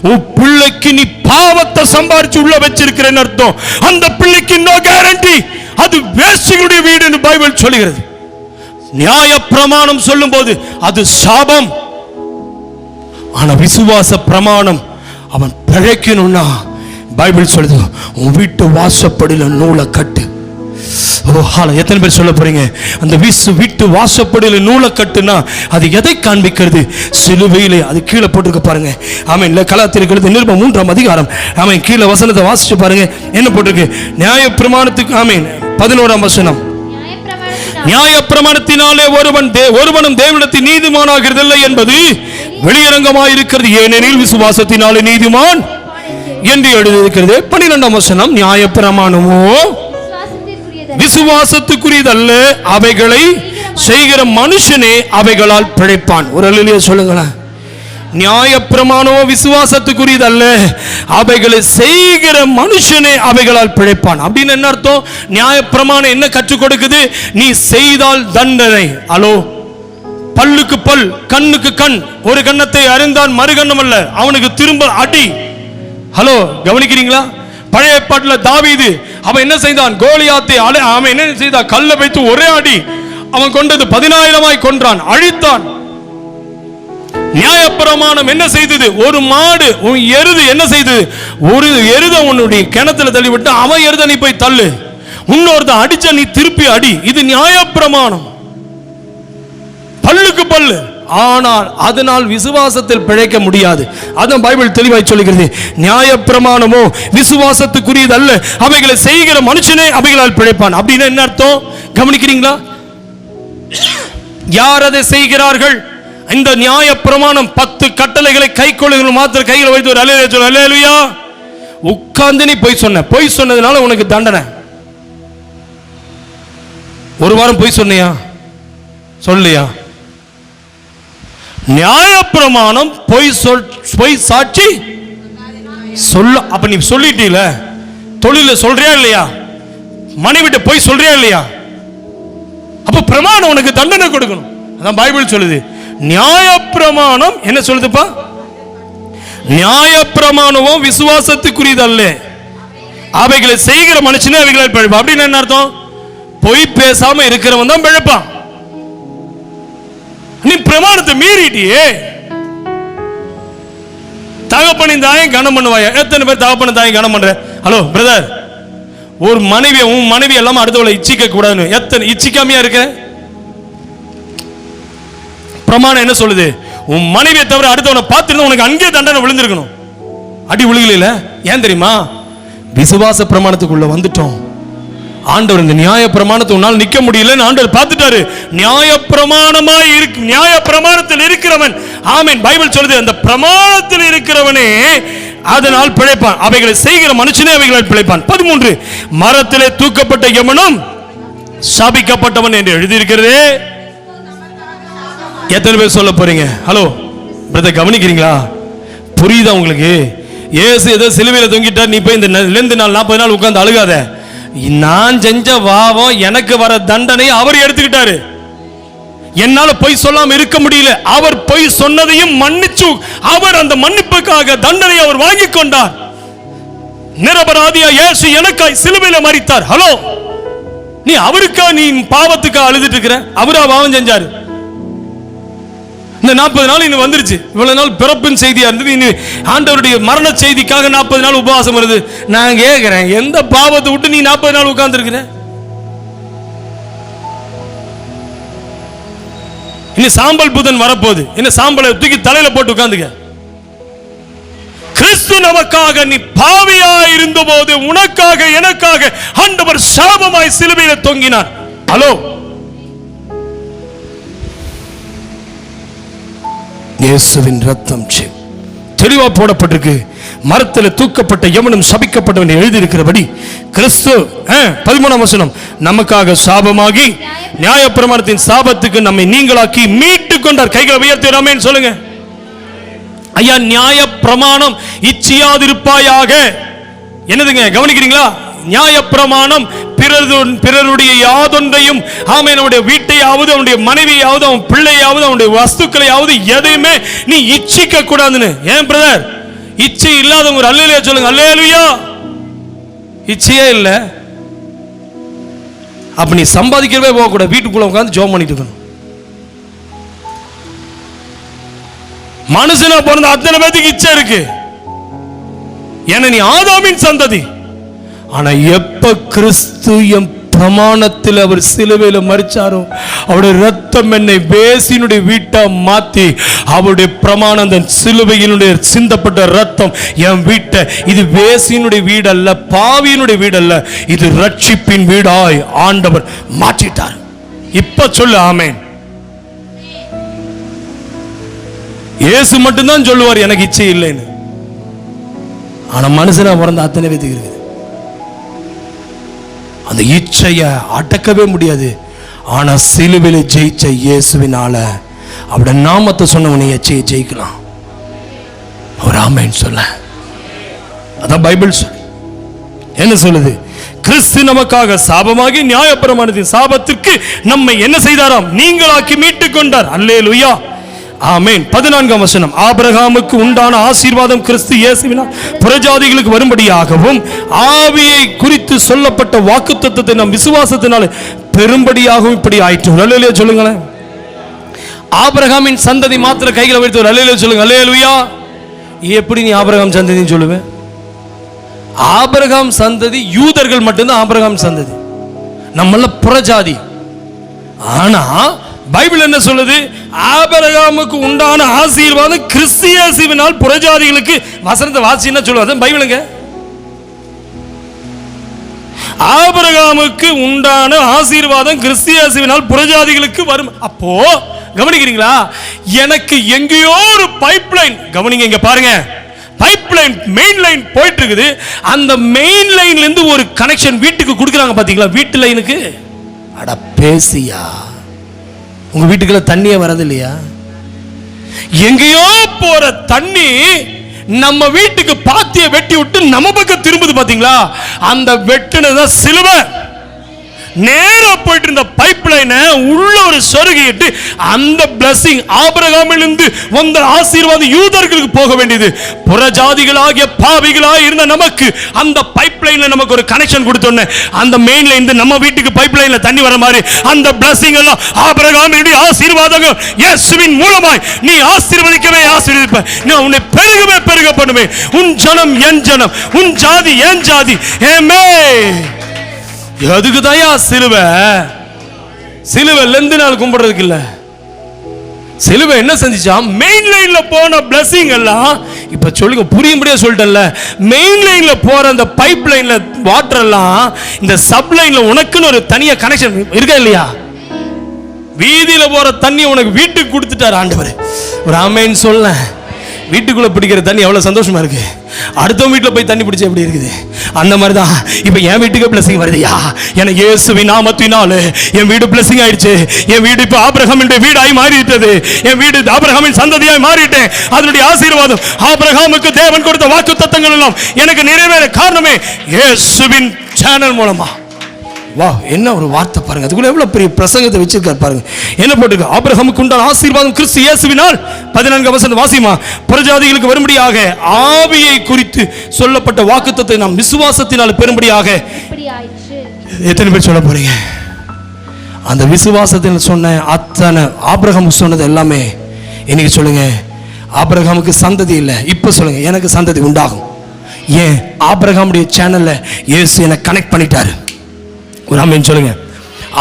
உன் பிள்ளைக்கு நீ பாவத்தை சம்பாரிச்சு உள்ள வச்சிருக்கிறேன்னு அர்த்தம். அந்த பிள்ளைக்கு நோ கேரண்டி, அது வேசிகளுடைய வீடு என்று பைபிள் சொல்லுகிறது. நியாய பிரமாணம் சொல்லும் போது அது சாபம். ஆனா விசுவாச பிரமாணம் அவன் பிழைக்கணும்னா பைபிள் சொல்லுது, உன் வீட்டு வாசப்படியில நூலை கட்டு. எத்தனை பேர் சொல்ல போறீங்க? அந்த வீட்டு வாசப்படியில நூலை கட்டுனா அது எதை காண்பிக்கிறது? சிலுவையிலே. அது கீழே போட்டிருக்க பாருங்க. ஆமென். கலாத்தியர்கள் நிருபம் 3ஆம் அதிகாரம், ஆமென், கீழே வசனத்தை வாசிச்சு பாருங்க. என்ன போட்டிருக்கு? நியாய பிரமாணத்துக்கு, ஆமென், 11ஆம் வசனம், நியாய பிரமாணத்தினாலே ஒருவனும் தேவனிடத்தில் நீதிமானாகிறதில்லை என்பது வெளியரங்கமாயிருக்கிறது, ஏனெனில் விசுவாசத்தினாலே நீதிமான் என்று எழுதியிருக்கிறது. 12ஆம் வசனம், நியாய பிரமாணமோ விசுவாசத்துக்குரியதல்ல, அவைகளை செய்கிற மனுஷனே அவைகளால் பிழைப்பான். ஒரு அல்லேலூயா சொல்லுங்களேன். நியாயப்பிரமாணமோ விசுவாசத்துக்குரியது அல்ல, அவைகளை செய்கிற மனுஷனே அவைகளால் பிழைப்பான். அப்படின்னு என்ன அர்த்தம்? நியாயப்பிரமாணம் என்ன கற்றுக் கொடுக்குது? நீ செய்தால் தண்டனை. ஹலோ, பல்லுக்கு பல், கண்ணுக்கு கண், ஒரு கண்ணத்தை அறிந்தான் மறு கண்ணம் அல்ல, அவனுக்கு திரும்ப அடி. ஹலோ, கவனிக்கிறீங்களா? பழைய ஏற்பாட்டில் தாவீது அவன் என்ன செய்தான்? கோலியாத்தை அவன் என்ன செய்தான்? கல்லை வைத்து ஒரே அடி, அவன் கொண்டது 10,000 கொன்றான், அழித்தான். நியாயப்பிரமாணம் என்ன செய்தது? ஒரு மாடு, உன் எருது என்ன செய்தது? ஒரு எருத உன்னுடைய கிணத்துல தள்ளிவிட்டு அவன் எருத நீ போய் தள்ளு, இன்னொருத்த அடிச்ச நீ திருப்பி அடி. இது நியாயப்பிரமாணம், பல்லுக்கு பல்லு. ஆனால் அதனால் விசுவாசத்தில் பிழைக்க முடியாது. அதான் பைபிள் தெளிவாய் சொல்லுகிறது, நியாயப்பிரமாணமோ விசுவாசத்துக்குரியது அல்ல, அவைகளை செய்கிற மனுஷனே அவைகளால் பிழைப்பான். அப்படின்னு என்ன அர்த்தம்? கவனிக்கிறீங்களா? யார் அதை செய்கிறார்கள்? இந்த நியாயப்பிரமாணம் 10 கட்டளைகளை கைக்கொள்ளுங்கள் மாத்திர கையில் வைத்து ஒரு அல்லேலூயா சொல்லு. அல்லேலூயா. உட்கார்ந்து நீ பொய் சொன்ன, பொய் சொன்னதுனால உனக்கு தண்டனை. ஒரு வாரம் பொய் சொன்னியா? சொல்லியா? நியாயப்பிரமாணம் பொய் சாட்சி சொல்ல. அப்ப நீ சொல்லிட்டீல, தொழில சொல்றியா இல்லையா? மனைவிட்ட பொய் சொல்றியா இல்லையா? அப்ப பிரமாணம் உனக்கு தண்டனை கொடுக்கணும். அதான் பைபிள் சொல்லுது. நியாயப்பிரமாணம் என்ன சொல்லுதுப்பா? நியாயப்பிரமாணமும் விசுவாசத்துக்குரியது அல்ல, அவைகளை செய்கிற மனுஷனே அவைகளால் பிழைப்பான். அப்படின்னு என்ன அர்த்தம்? பொய் பேசாம இருக்கிறவன் தான் பிழைப்பான். நீ பிரமாணத்தை மீறிட்டியே. தகப்பனின் தாயும் கனம் பண்ணுவாயா? எத்தனை பேர் தகப்பனின் தாயும் கனம் பண்ற? ஹலோ பிரதர், ஒரு மனைவி, உன் மனைவி எல்லாம் அடுத்தவளை இச்சிக்க கூடாதுன்னு எத்தனை இச்சிக்காமையா இருக்க? பிரமாணம் என்ன சொல்லுது? உன் மனைவியை தவிர அடுத்தவனை பார்த்துருந்தா உனக்கு அங்கே தண்டனை விழுந்திருக்கணும். அடி விழுகல. ஏன் தெரியுமா? விசுவாச பிரமாணத்துக்குள்ள வந்துட்டோம். ஆண்டவர் இந்த நியாய பிரமாணத்தை உன்னால் நிக்க முடியலன்னு ஆண்டவர் பார்த்துட்டாரு. நியாய பிரமாணத்தில் இருக்கிறவன், ஆமென், பைபிள் சொல்லுது, அந்த பிரமாணத்தில் இருக்கிறவனே அதனால் பிழைப்பான், அவைகளை செய்கிற மனுஷனே அவைகளால் பிழைப்பான். 13 மரத்திலே தூக்கப்பட்ட எவனும் சாபிக்கப்பட்டவன் என்று எழுதியிருக்கிறது. எத்தனை பேர் சொல்ல போறீங்க? ஹலோ பிரதர், கவனிக்கிறீங்களா? புரியுதா உங்களுக்கு? இயேசு ஏதோ சிலுவையில தொங்கிட்டார், நீ போய் இந்த 40 நாள் உட்கார்ந்து அழுகாத. நான் செஞ்ச பாவம், எனக்கு வர தண்டனை அவர் எடுத்துக்கிட்டாரு. என்னால பொய் சொல்லாம இருக்க முடியல. அவர் பொய் சொன்னதையும் மன்னிச்சு, அவர் அந்த மன்னிப்புக்காக தண்டனை அவர் வாங்கி கொண்டார். நிரபராதியா இயேசு எனக்காய் சிலுவையில மரித்தார். ஹலோ, நீ அவருக்கா, நீ பாவத்துக்கா அழுதுட்டு இருக்கிற? அவரா பாவம் செஞ்சாரு. இந்த 40 நாள் இன்னும் வந்துருச்சு. இவ்வளவு நாள் பிறப்பின் செய்தியா இருந்தது, இனி ஆண்டவருடைய மரண செய்திக்காக 40 நாள் உபவாசம் வருது. நான் கேட்கிறேன், எந்த பாவத்தை விட்டு நீ 40 நாள் உட்கார்ந்து இருக்கிற? இனி சாம்பல் புதன் வரப்போகுது, இன்னும் சாம்பலை தூக்கி தலையில போட்டு உட்கார்ந்துக்க. கிறிஸ்து நமக்காக நீ பாவியா இருந்த போது உனக்காக எனக்காக ஆண்டவர் சாபமாய் சிலுவையில தொங்கினார். ஹலோ, இயேசுவின் ரத்தம் தெளிவா போடப்பட்டிருக்கு. மரத்தில் தூக்கப்பட்ட எவனும் சபிக்கப்பட்டவன் எழுதியிருக்கிறபடி கிறிஸ்து 13ஆம் வசனம் நமக்காக சாபமாகி நியாயப்பிரமாணத்தின் சாபத்துக்கு நம்மை நீங்களாக்கி மீட்டு கொண்டார். கைகளை உயர்த்தி ஆமென் சொல்லுங்க. ஐயா, நியாயப்பிரமாணம் இச்சியாதிருப்பாயாக. என்னதுங்க, கவனிக்கிறீங்களா? நியாயப்பிரமாணம் பிறருடைய யாதொன்றையும், ஆமென், அவனுடைய வீட்டையாவது, அவனுடைய மனைவியாவது, அவன் பிள்ளையாவது, அவனுடைய வஸ்துக்களையாவது எதையுமே நீ இச்சிக்க கூடாதுன்னு. ஏன் பிரதர்? இச்சை இல்லாதவங்க அல்லேலூயா சொல்லுங்க. அல்லேலூயா. இச்சையே இல்ல, அப்ப நீ சம்பாதிக்கவே போக கூடாது, வீட்டுக்குள்ள உட்கார்ந்து ஜெபம் பண்ணிட்டு இருக்கணும். மனுஷனா பிறந்த அத்தனை பேருக்கு இச்சை இருக்கு. ஏன்னா நீ ஆதாமின் சந்ததி. ஆனா எப்ப கிறிஸ்து என் பிரமாணத்தில் அவர் சிலுவையில மரிச்சாரோ, அவருடைய ரத்தம் என்னை வேசினுடைய வீட்டா மாத்தி, அவருடைய பிரமாணம் அந்த சிலுவையினுடைய சிந்தப்பட்ட ரத்தம் என் வீட்டை, இது வேசினுடைய வீடு அல்ல, பாவியினுடைய வீடு அல்ல, இது ரட்சிப்பின் வீடாய் ஆண்டவர் மாற்றிட்டார். இப்ப சொல்லு ஆமென். இயேசு மட்டும்தான் சொல்லுவார் எனக்கு இச்சை இல்லைன்னு. ஆனா மனுஷனா பிறந்த அத்தனை பேத்துக்கு இருக்குது. அந்த இச்சைய அடக்கவே முடியாது. ஆனா சிலுவையில ஜெயிச்ச இயேசுவினால, அவருடைய நாமத்தை சொன்னவனை இச்சையை ஜெயிக்கலாம். ஒரு ஆமென் சொல்ல. அதான் பைபிள் சொல்லு. என்ன சொல்லுது? கிறிஸ்து நமக்காக சாபமாகி நியாயப்பிரமாணத்தின் சாபத்திற்கு நம்மை என்ன செய்தாராம்? நீங்களாக்கி மீட்டுக் கொண்டார். அல்லேலூயா, ஆமென். 14ஆம் வசனம், ஆபிரகாமுக்கு உண்டான ஆசீர்வாதம் கிறிஸ்து இயேசுவினால் புறஜாதிகளுக்கு வரும்படியாகவும் ஆவியை குறித்து சொல்லப்பட்ட வாக்குத்தத்தத்தை நம் விசுவாசத்தினால பெரும்படியாகவும் இப்படி ஆயிற்று. அல்லேலூயா சொல்லுங்களேன். ஆபிரகாமின் சந்ததி மாத்திர கைகளை வைத்து அல்லேலூயா சொல்லுங்க. அல்லேலூயா. எப்படி நீ ஆபிரகாம் சந்ததின்னு சொல்லுவேன்? ஆபிரகாம் சந்ததி யூதர்கள் மட்டும்தான் ஆபிரகாம் சந்ததி, நம்மள புறஜாதி. ஆனா பைபிள் என்ன சொல்லுது? ஆபிரகாமுக்கு உண்டான ஆசீர்வாதம் கிறிஸ்து இயேசுவினால் புறஜாதிகளுக்கு. வசனத்தை வாசி என்ன சொல்லுவாங்க பைபிளுங்க? ஆபிரகாமுக்கு உண்டான ஆசீர்வாதம் கிறிஸ்து இயேசுவினால் புறஜாதிகளுக்கு வரும். அப்போ கவனிக்கிறீங்களா? எனக்கு எங்கேயோ ஒரு பைப்லைன், கவனிங்க இங்க பாருங்க, பைப்லைன் மெயின் லைன் போயிட்டு இருக்குது. அந்த மெயின் லைன்ல இருந்து ஒரு கனெக்ஷன் வீட்டுக்கு கொடுக்குறாங்க பாத்தீங்களா? வீட்டு லைனுக்கு. அட பேசியா, உங்க வீட்டுக்குள்ள தண்ணியே வரது இல்லையா? எங்கேயோ போற தண்ணி நம்ம வீட்டுக்கு பாத்திய வெட்டி விட்டு நம்ம பக்கம் திரும்புது பாத்தீங்களா? அந்த வெட்டுனதான் சிலுவை. நேரா போயிட்டு இருந்த பைப் லைனை உள்ள ஒரு சொருகிட்டு அந்த பிளஸிங் ஆபிரகாமிலிருந்து வந்த ஆசீர்வாதம் யூதர்களுக்கு போக வேண்டியது. புறஜாதிகளாகிய பாவிகளாக இருந்த நமக்கு அந்த பைப் லைன்ல நமக்கு ஒரு கனெக்ஷன் கொடுத்தோன்னே அந்த மெயின் லைன் நம்ம வீட்டுக்கு பைப் லைன்ல தண்ணி வர மாதிரி அந்த பிளஸிங் எல்லாம் ஆபிரகாமினுடைய ஆசீர்வாதங்கள் இயேசுவின் மூலமாய் நீ ஆசீர்வதிக்கவே ஆசீர்வதிப்ப. நான் உன்னை பெருகவே பெருக பண்ணுவேன். உன் ஜனம் என் ஜனம், உன் ஜாதி என் ஜாதி. ஆமென். எதுக்கு தாயா சிலுவை? சிலுவை லெந்து நாள் கும்பிடுறதுக்கு இல்ல. சிலுவை என்ன செஞ்சுச்சா? மெயின் லைன்ல போன பிளஸிங் எல்லாம், இப்ப சொல்லுங்க புரியும்படியா சொல்லிட்டேன்ல, மெயின் லைன்ல போற அந்த பைப் லைன்ல வாட்டர் எல்லாம் இந்த சப் லைன்ல உனக்குன்னு ஒரு தனியா கனெக்ஷன் இருக்கா இல்லையா? வீதியில போற தண்ணி உனக்கு வீட்டுக்கு கொடுத்துட்டாரு ஆண்டவர். ஒரு ஆமென் சொல்ல. வீட்டுக்குள்ள பிடிக்கிற தண்ணி எவ்வளவு சந்தோஷமா இருக்கு. அடுத்தவங்க வீட்டுல போய் தண்ணி பிடிச்சா எப்படி இருக்குது? அந்த மாதிரி தான் இப்ப என் வீட்டுக்கு பிளஸிங் வருதுயா. எனக்கு இயேசுவின் நாமத்தினால என் வீடு பிளஸிங் ஆயிடுச்சு. என் வீடு இப்ப ஆபிரகாமின் வீடாய் மாறிவிட்டது. என் வீடு ஆபிரகாமின் சந்ததியாய் மாறிட்டேன். அதனுடைய ஆசீர்வாதம், ஆபிரகாமுக்கு தேவன் கொடுத்த வாக்குத்தத்தங்கள் எல்லாம் எனக்கு நிறைவேற காரணமே இயேசுவின் சேனல் மூலமா. வா, என்ன ஒரு வார்த்தை பாருங்க. அதுக்குள்ள எவ்வளவு பெரிய பிரசங்கத்தை வச்சிருக்காரு பாருங்க. என்ன போட்டுருக்கு? ஆபிரகாமுக்கு உண்டான ஆசீர்வாதம் கிறிஸ்து இயேசுவினால் 14ஆம் வசனம் வாசிமா, புறஜாதிகளுக்கு வரும்படியாக ஆவியை குறித்து சொல்லப்பட்ட வாக்குத்தத்தத்தை நாம் விசுவாசத்தினால் பெறும்படியாக இப்படி ஆயிற்று. எத்தனை பேர் சொல்ல போறீங்க? அந்த விசுவாசத்தில் சொன்ன அத்தனை ஆபிரகாம் சொன்னது எல்லாமே இன்னைக்கு சொல்லுங்க. ஆபிரகாமுக்கு சந்ததி இல்லை, இப்ப சொல்லுங்க எனக்கு சந்ததி உண்டாகும். ஏன்? ஆபிரகாமுடைய சேனல்ல இயேசு என்னை கனெக்ட் பண்ணிட்டாரு. ஒரு ஆமென் சொல்லுங்க.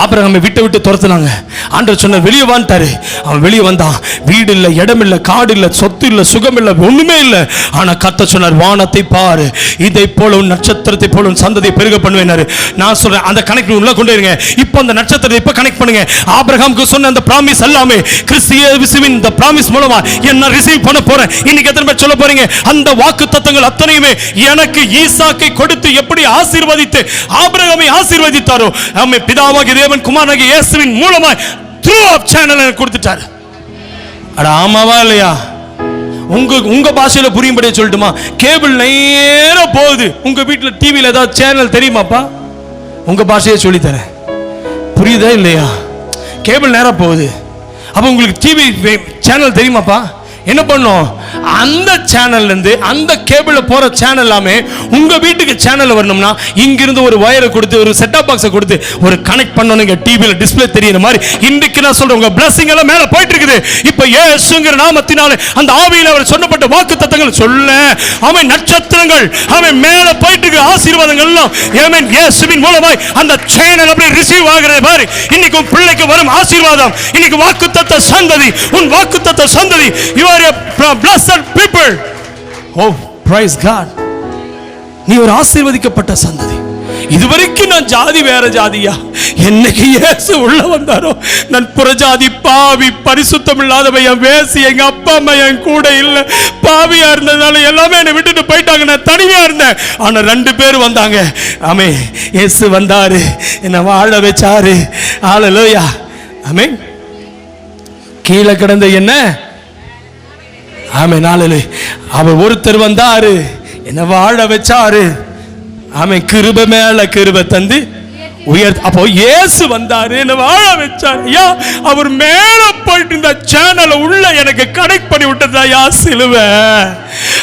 ஆபிரகாமை விட்டு துரத்துனாங்க. ஆண்டவர் சொன்ன வெளியே வந்துட்டாரு. அவன் வெளியே வந்தான். வீடு இல்லை, இடம் இல்லை, காடு இல்லை, சொத்து இல்லை, சுகம் இல்லை, ஒண்ணுமே இல்லை. ஆனா கர்த்தர் சொன்னார், வானத்தை பாரு, இதை போல உன் நட்சத்திரத்தை போல உன் சந்ததியை பெருக பண்ணுவேனாரு. நான் சொல்றேன், அந்த கனெக்ட் உள்ள கொண்டு வருங்க. இப்போ அந்த நட்சத்திரத்தை இப்ப கனெக்ட் பண்ணுங்க. ஆபிரகாமுக்கு சொன்ன அந்த பிராமிஸ் எல்லாமே கிறிஸ்து இயேசுவின் இந்த பிராமிஸ் மூலமா என்ன ரிசீவ் பண்ண போறேன். இன்னைக்கு எத்தனை பேர் சொல்ல போறீங்க? அந்த வாக்குத்தத்தங்கள் அத்தனையுமே எனக்கு ஈசாக்கை கொடுத்து எப்படி ஆசீர்வதித்து ஆபிரகாமை ஆசீர்வதித்தாரோ, ஆமென், பிதாவாகிய தேவன் குமாரனாகிய இயேசுவின் மூலமாய் த்ரூ ஆஃப் சேனல் கொடுத்துட்டாரு. அட ஆமாவா இல்லையா? உங்க பாஷையில புரியும்படியே சொல்லட்டுமா? கேபிள் நேரா போகுது. உங்க வீட்டுல டிவில ஏதாவது சேனல் தெரியுமாப்பா? உங்க பாஷையை சொல்லி தரேன். புரியுதா இல்லையா? கேபிள் நேரா போகுது. அப்ப உங்களுக்கு டிவி சேனல் தெரியுமாப்பா? என்ன பண்ணும்? அந்த சேனல்ல இருந்து அந்த கேபிள்ல போற சேனல் எல்லாமே உங்க வீட்டுக்கு சேனல் வரணும்னா இங்கிருந்து ஒரு வயரை கொடுத்து ஒரு செட்டப் பாக்ஸை கொடுத்து ஒரு கனெக்ட் பண்ணனுங்க. டிவில டிஸ்ப்ளே தெரியுற மாதிரி இன்னைக்கு நான் சொல்றேன், உங்க பிளஸிங் எல்லாம் மேல போயிட்டு இருக்குது. இப்போ இயேசுங்கிற நாமத்தினால அந்த ஆவியில அவர் சொன்னப்பட்ட வாக்குத்தத்தங்கள் சொல்ல, ஆமென், நட்சத்திரங்கள் ஆமென் மேல போயிட்டு இருக்கு. ஆசீர்வாதங்கள் எல்லாம் ஆமென் இயேசுவின் மூலமாய் அந்த சேனல் அப்படியே ரிசீவ் ஆகுறது பாரு. இன்னைக்கு உன் பிள்ளைக்கு வரும் ஆசீர்வாதம். இன்னைக்கு வாக்குத்தத்த சந்ததி, உன் வாக்குத்தத்த சந்ததி. You are a blessed people. Oh, praise God. நீ ஒரு ஆசீர்வதிக்கப்பட்ட சந்ததி. இதுவரைக்கும் நான் ஜாதி வேற ஜாதியா, என்னைக்கு இயேசு உள்ள வந்தாரோ நான் புறஜாதி பாவி பரிசுத்தம் இல்லாதவன் வேசி. எங்க அப்பா அம்மா என் கூட இல்ல, பாவியா இருந்ததுனால எல்லாமே என்னை விட்டுட்டு போயிட்டாங்க. நான் தனியா இருந்தேன். ஆனா 2 பேர் வந்தாங்க. ஆமென், இயேசு வந்தாரு, என்ன வாழ வச்சாரு. ஹல்லேலூயா, ஆமென். கீழே கிடந்த என்ன ஆமென். நாளிலே அவர் ஒருத்தர் வந்தாரு, என்ன வாழ வச்சாரு. ஆமென். கிருபை மேல கிருபை தந்து உயர்த்த. அப்போ இயேசு வந்தாரு, என்ன வாழ வச்சாரு. ஐயா, அவர் மேல போயிட்டு இந்த சேனலை உள்ள எனக்கு கனெக்ட் பண்ணி விட்டதா ஐயா சிலுவை.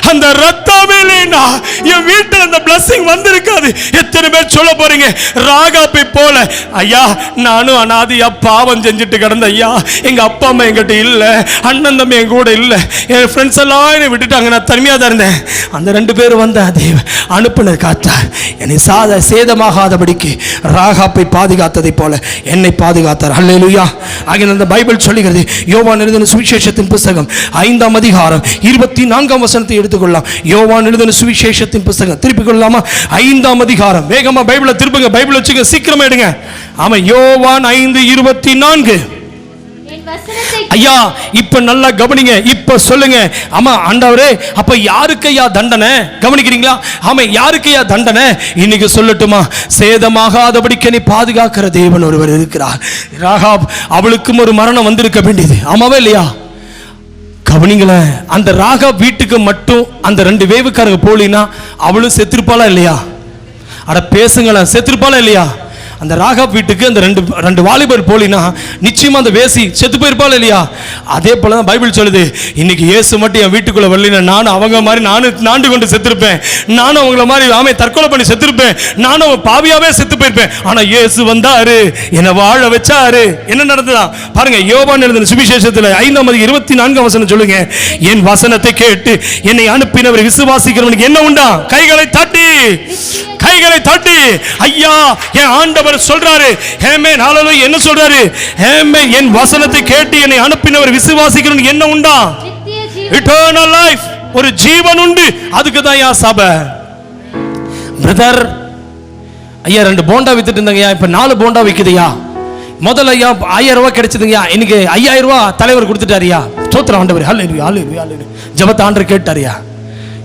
அந்த ரத்தமே இல்லைன்னா என் வீட்டில் அந்த பிளஸிங் வந்திருக்காது. எத்தனை பேர் சொல்ல போறீங்க, ராகாப்பை போல ஐயா நானும் அனாதையா பாவம் செஞ்சுட்டு கிடந்த ஐயா, எங்க அப்பா அம்மா என்கிட்ட இல்லை, அண்ணன் தம்பி என் கூட இல்லை, என் ஃப்ரெண்ட்ஸ் எல்லாம் என்னை விட்டுட்டாங்க, நான் தனிமையாக தான் இருந்தேன். அந்த 2 பேரும் வந்த தேவ அனுப்புனர் காத்தார். என்னை சேதமாகாதபடிக்கு ராகாப்பை பாதுகாத்ததை போல என்னை பாதுகாத்தார். அல்லேலூயா. ஆகிய அந்த பைபிள் சொல்லுகிறது, யோவான் எழுதின சுவிசேஷத்தின் புத்தகம் 5ஆம் அதிகாரம் 24ஆம் வசனத்தை எடுத்துக்கொள்ளலாம். யோவான் எழுதின சுவிசேஷத்தின் புத்தகம் திருப்பிக் கொள்ளலாமா? 5ஆம் அதிகாரம். வேகமா பைபிளை திருப்புங்க, பைபிள் வச்சுக்க, சீக்கிரமா எடுங்க. ஆமா, யோவான் 5:24. ஐயா இப்ப நல்லா கவனிங்க, இப்ப சொல்லுங்க. ஆமா ஆண்டவரே, அப்ப யாருக்கையா தண்டனை? கவனிக்கிறீங்களா? ஆமா, யாருக்கையா தண்டனை? இன்னைக்கு சொல்லட்டுமா, சேதமாகாதபடிக்கு நீ பாதுகாக்கிற தேவன் ஒருவர் இருக்கிறார். ராகாப், அவளுக்கும் ஒரு மரணம் வந்திருக்க வேண்டியது, ஆமாவே இல்லையா? கவனிங்களேன், அந்த ராகாப் வீட்டுக்கு மட்டும் அந்த 2 வேவுக்காரங்க போலினா அவளும் செத்துருப்பாளா இல்லையா? அட பேசுங்களேன், செத்துருப்பாளா இல்லையா? அந்த ராகாப் வீட்டுக்கு அந்த ரெண்டு வாலிபர் போலினா நிச்சயமா அந்த வேசி செத்து போயிருப்பாள் இல்லையா? அதே போல தான் பைபிள் சொல்லுது, இன்னைக்கு இயேசு மட்டும் என் வீட்டுக்குள்ள வரலினா நானும் அவங்க மாதிரி நாண்டு கொண்டு செத்துருப்பேன், நானும் அவங்கள மாதிரி தற்கொலை பண்ணி செத்துருப்பேன், நானும் பாவியாவே செத்து போயிருப்பேன். ஆனா இயேசு வந்தாரு, என்னை வாழ வச்சாரு. என்ன நடந்ததா பாருங்க. யோவான் எழுதின சுவிசேஷத்துல 5ஆம் அதிகாரம் 24ஆம் வசனம் சொல்லுங்க. என் வசனத்தை கேட்டு என்னை அனுப்பினவர் விசுவாசிக்கிறவனுக்கு என்ன உண்டா? கைகளை தட்டி, கைகளை தட்டி. ஐயா, என் ஆண்டவர் சொல்றாரு, ஆமென், ஹalleluya. என்ன சொல்றாரு? ஆமென். என் வசனத்தை கேட்டு என்னை அனுப்பினவர் விசுவாசிக்கிறவனுக்கு என்ன உண்டா? எட்டர்னல் லைஃப், ஒரு ஜீவன் உண்டு. அதுக்கு தான் யா சபை. பிரதர், ஐயா 2 போண்டா வித்துட்டு இருந்தாங்கய்யா, இப்ப 4 போண்டா விக்குதுயா. முதல்ல ஐயா 1000 ரூபாய் கிடைச்சதுங்கய்யா, இன்னைக்கு 5000 ரூபாய் தலைவர் கொடுத்துட்டாரியா. ஸ்தோத்திரம் ஆண்டவரே, ஹalleluya, ஹalleluya, ஹalleluya. ஜெபத்தை ஆண்டவர் கேட்டாரியா.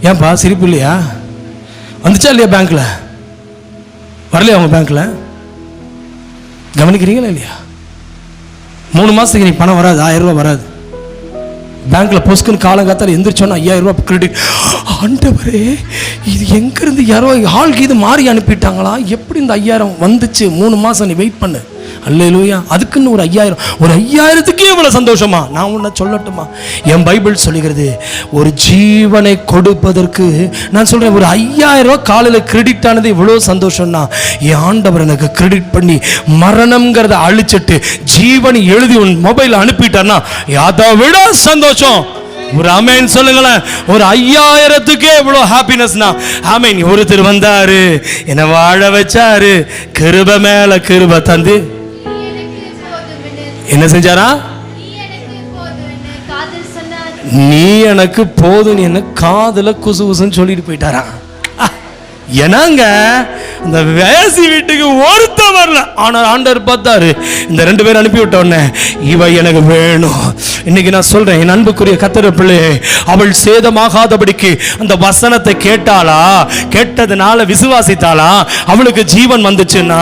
ஏன்பா சிரிப்பு இல்லையா? வந்துச்சா இல்லையா? பேங்க்ல வரலையா? அவங்க பேங்க்ல கவனிக்கிறீங்களா இல்லையா? 3 மாசத்துக்கு நீ பணம் வராது, 1000 ரூபாய் வராது. பேங்க்ல பொஸ்குன்னு காலங்காத்தால எந்திரிச்சோன்னா 5000 ரூபாய் கிரெடிட். ஆண்டவரே, இது எங்க இருந்து யாரோ ஆளுக்கு இது மாறி அனுப்பிட்டாங்களா? எப்படி இந்த 5000 வந்துச்சு? 3 மாசம் நீ வெயிட் பண்ணு. அல்லேலூயா. அதுக்குன்னு ஒரு 5000, ஒரு 5000த்துக்கே இவ்வளவு சந்தோஷமா? நான் உன்னை சொல்லட்டுமா, என் பைபிள் சொல்லுகிறது, ஒரு ஜீவனை கொடுப்பதற்கு நான் சொல்றேன், ஒரு 5000 ரூபாய் காலையில் கிரெடிட் ஆனது இவ்வளவு சந்தோஷம்னா, என் ஆண்டவர் எனக்கு கிரெடிட் பண்ணி மரணம்ங்கிறத அழிச்சிட்டு ஜீவனை எழுதி உன் மொபைல் அனுப்பிட்டார்னா அதை விட சந்தோஷம். ஒரு ஆமென் சொல்லுங்களேன். ஒரு 5000த்துக்கே இவ்வளவு ஹாப்பினஸ்னா, ஆமென். ஒருத்தர் வந்தாரு, என்னை வாழ வச்சாரு, கிருபை மேல கிருபை தந்து என்ன செஞ்சாரா? நீ எனக்கு போதும், என்ன காதுல குசு குசுன்னு சொல்லிட்டு போயிட்டாரா? என்னங்க, இந்த வேசி வீட்டுக்கு ஒருத்த வரல. ஆனால் ஆண்டவர் பார்த்தாரு, இந்த 2 பேர் அனுப்பி விட்ட உடனே இவ எனக்கு வேணும். இன்னைக்கு நான் சொல்றேன், என் அன்புக்குரிய கர்த்தர் பிள்ளையே, அவள் சேதமாகாதபடிக்கு அந்த வசனத்தை கேட்டாளா, கேட்டதுனால விசுவாசித்தாளா, அவளுக்கு ஜீவன் வந்துச்சுன்னா,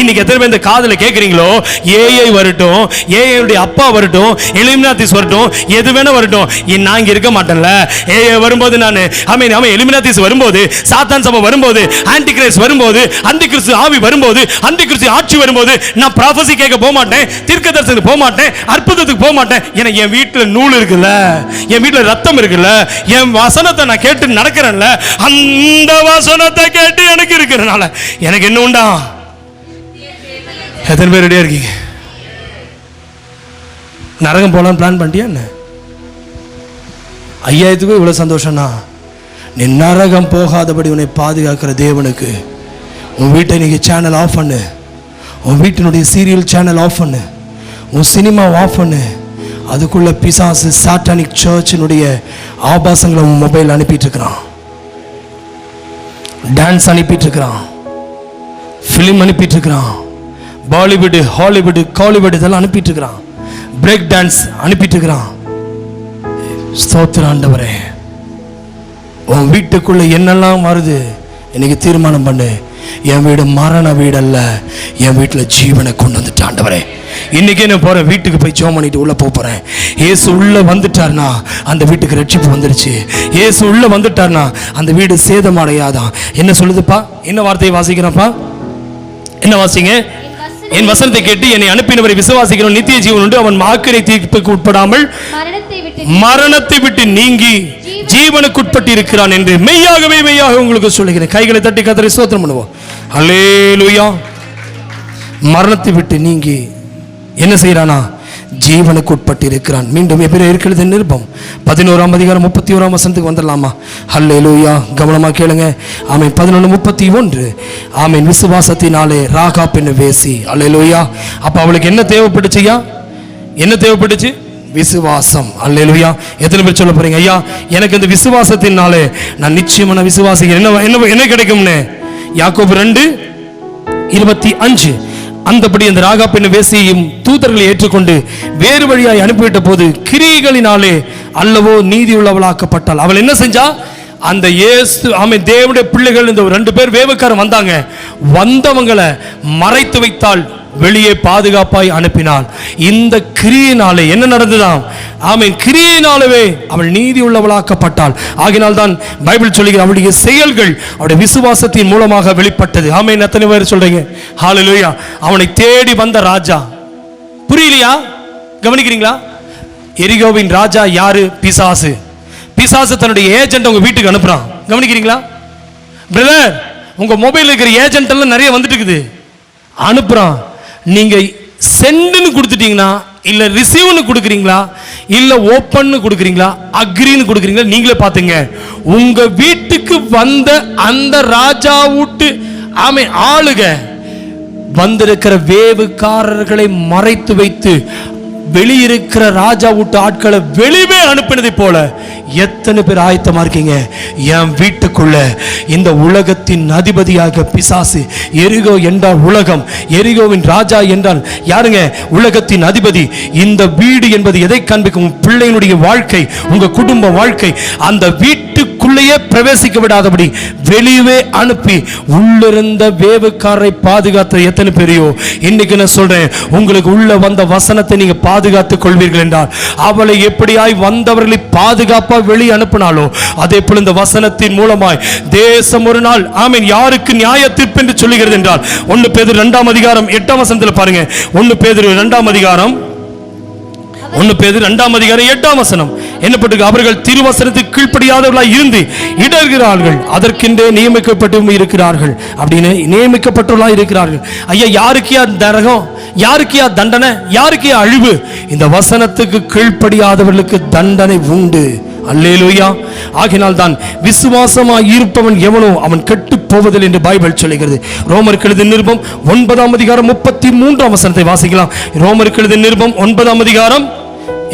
இன்னைக்கு எத்தனை பேர் இந்த காதுல கேட்குறீங்களோ, ஏஐ வரட்டும், ஏஐடைய அப்பா வரட்டும், எலிமினாத்திஸ் வரட்டும், எது வேணா வரட்டும், நான் இங்க இருக்க மாட்டேன்ல. ஏஐ வரும்போது நான் அவன் எலிமினாத்திஸ் வரும்போது, சாத்தான் சபை வரும்போது, ஆன்டி கிரைஸ்ட் வரும்போது, அந்தி கிறிஸ்து ஆவி வரும்போது, அந்தி கிறிஸ்து ஆட்சி வரும்போது, நான் ப்ராஃபஸி கேட்க போக மாட்டேன், தீர்க்கதரிசனத்துக்கு போக மாட்டேன், அற்புதத்துக்கு போக மாட்டேன். ஏன்னா என் வீட்டில் நூல் இருக்குல்ல, என் வீட்டில் ரத்தம் இருக்குல்ல, என் வசனத்தை நான் கேட்டு நடக்கிறேன்ல, அந்த வசனத்தை கேட்டு எனக்கு இருக்கிறனால எனக்கு என்ன உண்டா? எத்தனை பேர் ரெடியா இருக்கீங்க? நரகம் போலான்னு பிளான் பண்ணிட்டியா என்ன? 5000த்துக்கும் இவ்வளவு சந்தோஷம்னா, நீ நரகம் போகாதபடி உன்னை பாதுகாக்கிற தேவனுக்கு உன் வீட்டை இன்னைக்கு சேனல் ஆஃப் பண்ணு, உன் வீட்டினுடைய சீரியல் சேனல் ஆஃப் பண்ணு, உன் சினிமா ஆஃப் பண்ணு. அதுக்குள்ள பிசாசு சாட்டானிக் சர்ச்சினுடைய ஆபாசங்களை உன் மொபைல் அனுப்பிட்டு இருக்கிறான், டான்ஸ் அனுப்பிட்டு இருக்கிறான், ஃபிலிம் அனுப்பிட்டு இருக்கிறான், பாலிவுட், ஹாலிவுட், காலிவுட் இதெல்லாம் அனுப்பிட்டு இருக்கிறான், பிரேக் டான்ஸ் அனுப்பிட்டு இருக்கிறான். ஸ்தோத்திரம் ஆண்டவரே. உன் வீட்டுக்குள்ள என்னெல்லாம் வருது இன்னைக்கு தீர்மானம் பண்ணு. என் வீடு மரண வீடு அல்ல, என் வீட்டில் ஜீவனை கொண்டு வந்துட்டு ஆண்டவரே, இன்னைக்கே நான் போறேன், வீட்டுக்கு போய் ஜெபம் பண்ணிட்டு உள்ள போறேன். இயேசு உள்ள வந்துட்டார்னா அந்த வீட்டுக்கு ரட்சிப்பு வந்துருச்சு. இயேசு உள்ள வந்துட்டார்னா அந்த வீடு சேதமடையாதான். என்ன சொல்லுதுப்பா? என்ன வார்த்தையை வாசிக்கிறப்பா? என்ன வாசிங்க? என் வசனத்தை கேட்டு என்னை அனுப்பினவரை விசுவாசிக்கிறவன் நித்திய ஜீவன் உண்டு, அவன் ஆக்கினை தீர்ப்புக்கு உட்படாமல் மரணத்தை விட்டு நீங்கி ஜீவனுக்கு உட்பட்டு இருக்கிறான் என்று மெய்யாகவே மெய்யாக உங்களுக்கு சொல்லுகிறேன். கைகளை தட்டி கர்த்தரை ஸ்தோத்திரம் பண்ணுவோம். அல்லேலூயா. மரணத்தை விட்டு நீங்கி என்ன செய்யறானா? ஜீவனுக்கு உட்பட்டு இருக்கிறான். மீண்டும் எபிரேயர் நிருபம் 11ஆம் அதிகாரம் 31ஆம் வசனத்துக்கு வந்துடலாமா? அல்லேலூயா. கவனமா கேளுங்க. ஆமென். 11:31. ஆமென். விசுவாசத்தினாலே ராகாப் என்னும் வேசி. அல்லேலூயா. அப்ப அவளுக்கு என்ன தேவைப்பட்டுச்சுயா? என்ன தேவைப்பட்டுச்சு? விசுவாசம். அல்லேலூயா. எத்தனை பேர் சொல்ல போறீங்க, ஐயா எனக்கு இந்த விசுவாசத்தினாலே நான் நிச்சயமான விசுவாசிக்கிறேன், என்ன என்ன கிடைக்கும்னு? யாக்கோபு 2:25. அந்தபடி அந்த ராகாப் என்னும் வேசியையும் தூதர்களை ஏற்றுக்கொண்டு வேறு வழியாய் அனுப்பிவிட்ட போது கிரியைகளினாலே அல்லவோ நீதி உள்ளவளாக்கப்பட்டாள். அவள் என்ன செஞ்சா? அந்த இயேசு ஆமென் தேவனுடைய பிள்ளைகள் இந்த 2 பேர் வேவுக்காரன் வந்தாங்க, வந்தவங்களை மறைத்து வைத்தாள், வெளியே பாதுகாப்பாய் அனுப்பினாள். இந்த கிரியினாலே என்ன நடந்ததாம்? ஆமென். கிரியினாலவே அவள் நீதி உள்ளவளாக்கப்பட்டாள். ஆகினால் தான் பைபிள் சொல்லுகிற அவளுடைய செயல்கள் அவருடைய விசுவாசத்தின் மூலமாக வெளிப்பட்டது. ஆமென். எத்தனை பேர் சொல்றீங்க ஹல்லேலூயா? அவனை தேடி வந்த ராஜா. புரியலையா? கவனிக்கிறீங்களா? எரிகோவின் ராஜா யாரு? பிசாசு. பிசாசு தன்னுடைய ஏஜென்ட் உங்க வீட்டுக்கு அனுப்புறான். கவனிக்கிறீங்களா பிரதர்? உங்க மொபைல் இருக்கிற ஏஜென்ட் எல்லாம் நிறைய வந்துட்டு இருக்குது, அனுப்புறான். நீங்க சென்ட்னு கொடுத்துட்டீங்கன்னா, இல்ல ரிசீவ்னு கொடுக்குறீங்களா, இல்ல ஓப்பன்னு கொடுக்குறீங்களா, அக்ரின்னு கொடுக்குறீங்களா, நீங்களே பாத்துங்க. உங்க வீட்டுக்கு வந்த அந்த ராஜா வீட்டு ஆமென் ஆளுக வந்திருக்கிற வேவுக்காரர்களை மறைத்து வைத்து வெளியிருக்கிற ராஜா வீட்டு ஆட்களை வெளியே அனுப்பினதை போல எத்தனை பேர் ஆயத்தமா இருக்கீங்க? என் வீட்டுக்குள்ள இந்த உலகத்தின் அதிபதியாக பிசாசு, எரிகோ என்றால் உலகம், எரிகோவின் ராஜா என்றால் யாருங்க? உலகத்தின் அதிபதி. இந்த வீடு என்பது எதை காண்பிக்கும்? பிள்ளையினுடைய வாழ்க்கை, உங்க குடும்ப வாழ்க்கை. அந்த வீட்டுக்குள்ளேயே பிரவேசிக்க விடாதபடி வெளியே அனுப்பி உள்ளிருந்த வேவுக்காரரை பாதுகாத்த எத்தனை பேரையோ இன்னைக்கு நான் சொல்றேன், உங்களுக்கு உள்ள வந்த வசனத்தை நீங்க பாதுகாத்துக் கொள்வீர்கள் என்றால், அவளை எப்படியாய் வந்தவர்களை பாதுகாப்பா வெளியே அனுப்பினாலோ அதே போல இந்த வசனத்தின் மூலமாய் தேசம் ஒரு நாள் ஆமென் யாருக்கு நியாய தீர்ப்பு என்று சொல்லுகிறது என்றால் 1 பேதுரு 2ஆம் அதிகாரம் 8ஆம் வசனத்தில் பாருங்க. 1 பேதுரு 2ஆம் அதிகாரம் 8ஆம் வசனம் என்ன போட்டிருக்கு? அவர்கள் திருவசனத்துக்கு கீழ்ப்படியாதவர்களாய் இருந்து இடர்கிறார்கள், அதற்கென்றே நியமிக்கப்பட்டு இருக்கிறார்கள். அப்படின்னு நியமிக்கப்பட்டவர்களாய் இருக்கிறார்கள். ஐயா யாருக்கியா நரகம், யாருக்கியா தண்டனை, யாருக்கியா அழிவு? இந்த வசனத்துக்கு கீழ்ப்படியாதவர்களுக்கு தண்டனை உண்டு. அல்லேலூயா. ஆகினால் தான் விசுவாசமாய் இருப்பவன் எவனோ அவன் கெட்டு போவதில்லை என்று பைபிள் சொல்லுகிறது. ரோமருக்கு எழுதின நிருபம் 9ஆம் அதிகாரம் 33ஆம் வசனத்தை வாசிக்கலாம். ரோமருக்கு எழுதின நிருபம் 9ஆம் அதிகாரம்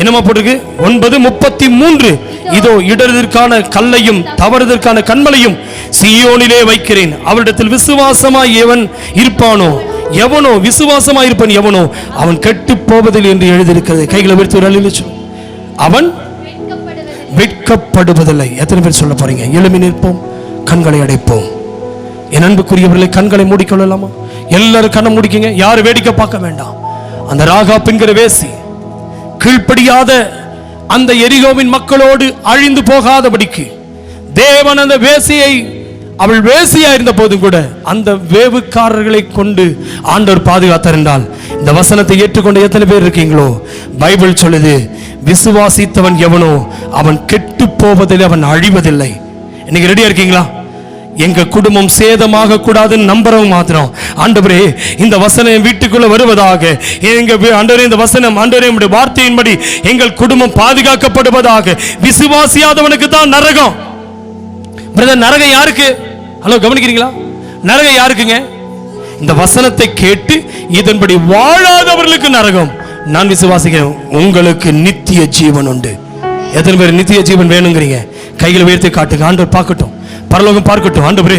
என்னமா போட்டிருக்கு? 9:33. இதோ இடறுதற்கான கல்லையும் தவறுதற்கான கண்மலையும் சீயோனிலே வைக்கிறேன், அவரிடத்தில் விசுவாசமாய் எவன் இருப்பானோ, எவனோ விசுவாசமாய் இருப்பான் எவனோ அவன் கெட்டு போவதில்லை என்று எழுதியிருக்கிறது. கைகளை உயர்த்தி அவன் வெட்கப்படுவதில்லை. எத்தனை பேர் சொல்ல போறீங்க? எழுமி நிற்போம், கண்களை அடைப்போம். என் அன்புக்குரியவர்களை கண்களை மூடிக்கொள்ளலாமா? எல்லாரும் கண்ணை மூடிக்கங்க, யாரும் வேடிக்கை பார்க்க வேண்டாம். அந்த ராகாப் என்கிற வேசி கீழ்ப்படியாத அந்த எரிகோவின் மக்களோடு அழிந்து போகாதபடிக்கு தேவன் அந்த வேசியை, அவள் வேசியா இருந்த போதும் கூட அந்த வேவுக்காரர்களை கொண்டு ஆண்டவர் பாதுகாத்தார் என்றால், இந்த வசனத்தை ஏற்றுக்கொண்ட எத்தனை பேர் இருக்கீங்களோ? பைபிள் சொல்லுது, விசுவாசித்தவன் எவனோ அவன் கெட்டு போவதில்லை, அவன் அழிவதில்லை. இன்னைக்கு ரெடியா இருக்கீங்களா? எங்க குடும்பம் சேதமாக கூடாதுன்னு நம்புறவங்க மாத்திரம், ஆண்டவரே இந்த வசனம் வீட்டுக்குள்ள வருவதாக, எங்க ஆண்டவரே இந்த வசனம் ஆண்டவரே உம்முடைய வார்த்தையின்படி எங்கள் குடும்பம் பாதுகாக்கப்படுவதாக. விசுவாசியாதவனுக்கு தான் நரகம். பிரதர், நரகம் யாருக்கு? ஹலோ, கவனிக்கிறீங்களா? நரகம் யாருக்குங்க? இந்த வசனத்தை கேட்டு இதன்படி வாழாதவர்களுக்கு நரகம். நான் விசுவாசிக்கிறேன், உங்களுக்கு நித்திய ஜீவன் உண்டு. எத்தனை பேர் நித்திய ஜீவன் வேணுங்கிறீங்க? கைகளை உயர்த்தி காட்டுங்க. ஆண்டவர் பார்க்கட்டும், பரலோகம் பார்க்கட்டும். ஆண்டவரே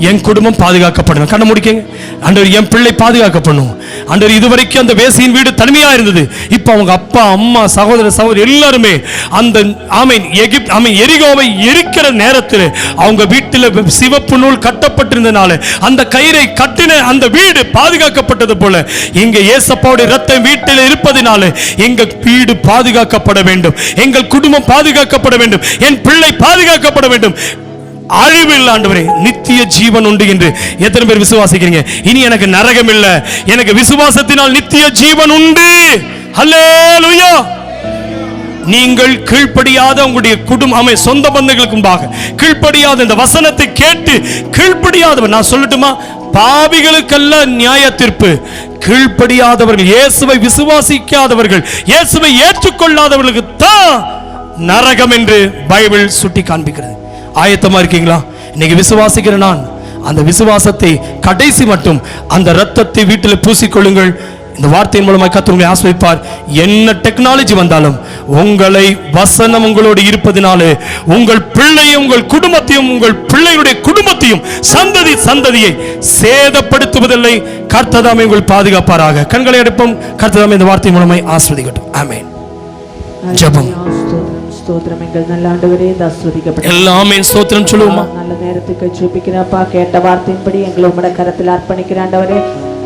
என் குடும்பம் பாதுகாக்கப்படணும். கண்ணை முடிக்கங்க. ஆண்டவர் என் பிள்ளை பாதுகாக்கப்படணும். ஆண்டவர் இதுவரைக்கும் அந்த வேசியின் வீடு தனிமையா இருந்தது. இப்போ அவங்க அப்பா அம்மா சகோதர சகோதரி எல்லாருமே அந்த எரிகோவை எரிக்கிற நேரத்தில் அவங்க வீட்டில் சிவப்பு நூல் கட்டப்பட்டிருந்தனால அந்த கயிறை கட்டின அந்த வீடு பாதுகாக்கப்பட்டது போல இங்க ஏசப்பாவுடைய ரத்தம் வீட்டில் இருப்பதனால எங்க வீடு பாதுகாக்கப்பட வேண்டும், எங்கள் குடும்பம் பாதுகாக்கப்பட வேண்டும், என் பிள்ளை பாதுகாக்கப்பட வேண்டும். அழிவில் ஆண்டவரே நித்திய ஜீவன் உண்டு என்று எத்தனை பேர் விசுவாசிக்கிறீங்க? இனி எனக்கு நரகம் இல்லை, எனக்கு விசுவாசத்தினால் நித்திய ஜீவன் உண்டு. ஹல்லேலூயா. நீங்கள் கீழ்ப்படியாத உங்களுடைய குடும்பம் சொந்த பந்தங்களுக்கு முன்பாக கீழ்ப்படியாத இந்த வசனத்தை கேட்டு கீழ்ப்படியாதவர், நான் சொல்லட்டுமா, பாவிகளுக்கல்ல நியாய தீர்ப்பு. கீழ்ப்படியாதவர்கள், இயேசுவை விசுவாசிக்காதவர்கள், இயேசுவை ஏற்றுக்கொள்ளாதவர்களுக்கு தான் நரகம் என்று பைபிள் சுட்டி காண்பிக்கிறது. ஆயத்தமா இருக்கீங்களா? இன்னைக்கு விசுவாசிக்கிற நான் அந்த விசுவாசத்தை கடைசி மட்டும் அந்த ரத்தத்தை வீட்டில் பூசிக்கொள்ளுங்கள். இந்த வார்த்தையின் மூலமாக கர்த்தர் உங்களை ஆசீர்வதிப்பார். என்ன டெக்னாலஜி வந்தாலும் உங்களை வசனம் உங்களோடு இருப்பதினாலே உங்கள் பிள்ளையும் உங்கள் குடும்பத்தையும் உங்கள் பிள்ளைகளுடைய குடும்பத்தையும் சந்ததியை சேதப்படுத்துவதில்லை. கர்த்தர் தாமே உங்கள் பாதுகாப்பாராக. கண்களை அடைப்போம். கர்த்தர் தாமே இந்த வார்த்தையின் மூலமாக ஆசீர்வதிக்கட்டும். ஆமென். ஜெபம். ஸ்தோத்திரம் எங்கள் நல்ல ஆண்டவரே, ஆசீர்வதிக்கப்பட்ட எல்லாமே ஸ்தோத்திரம் சொல்லுவோமா? நல்ல நேரத்துக்கு ஜெபிக்கிறப்பா, கேட்ட வார்த்தையின்படி எங்களை உம்முடைய கரத்தில் அர்ப்பணிக்கிற ஆண்டவரே,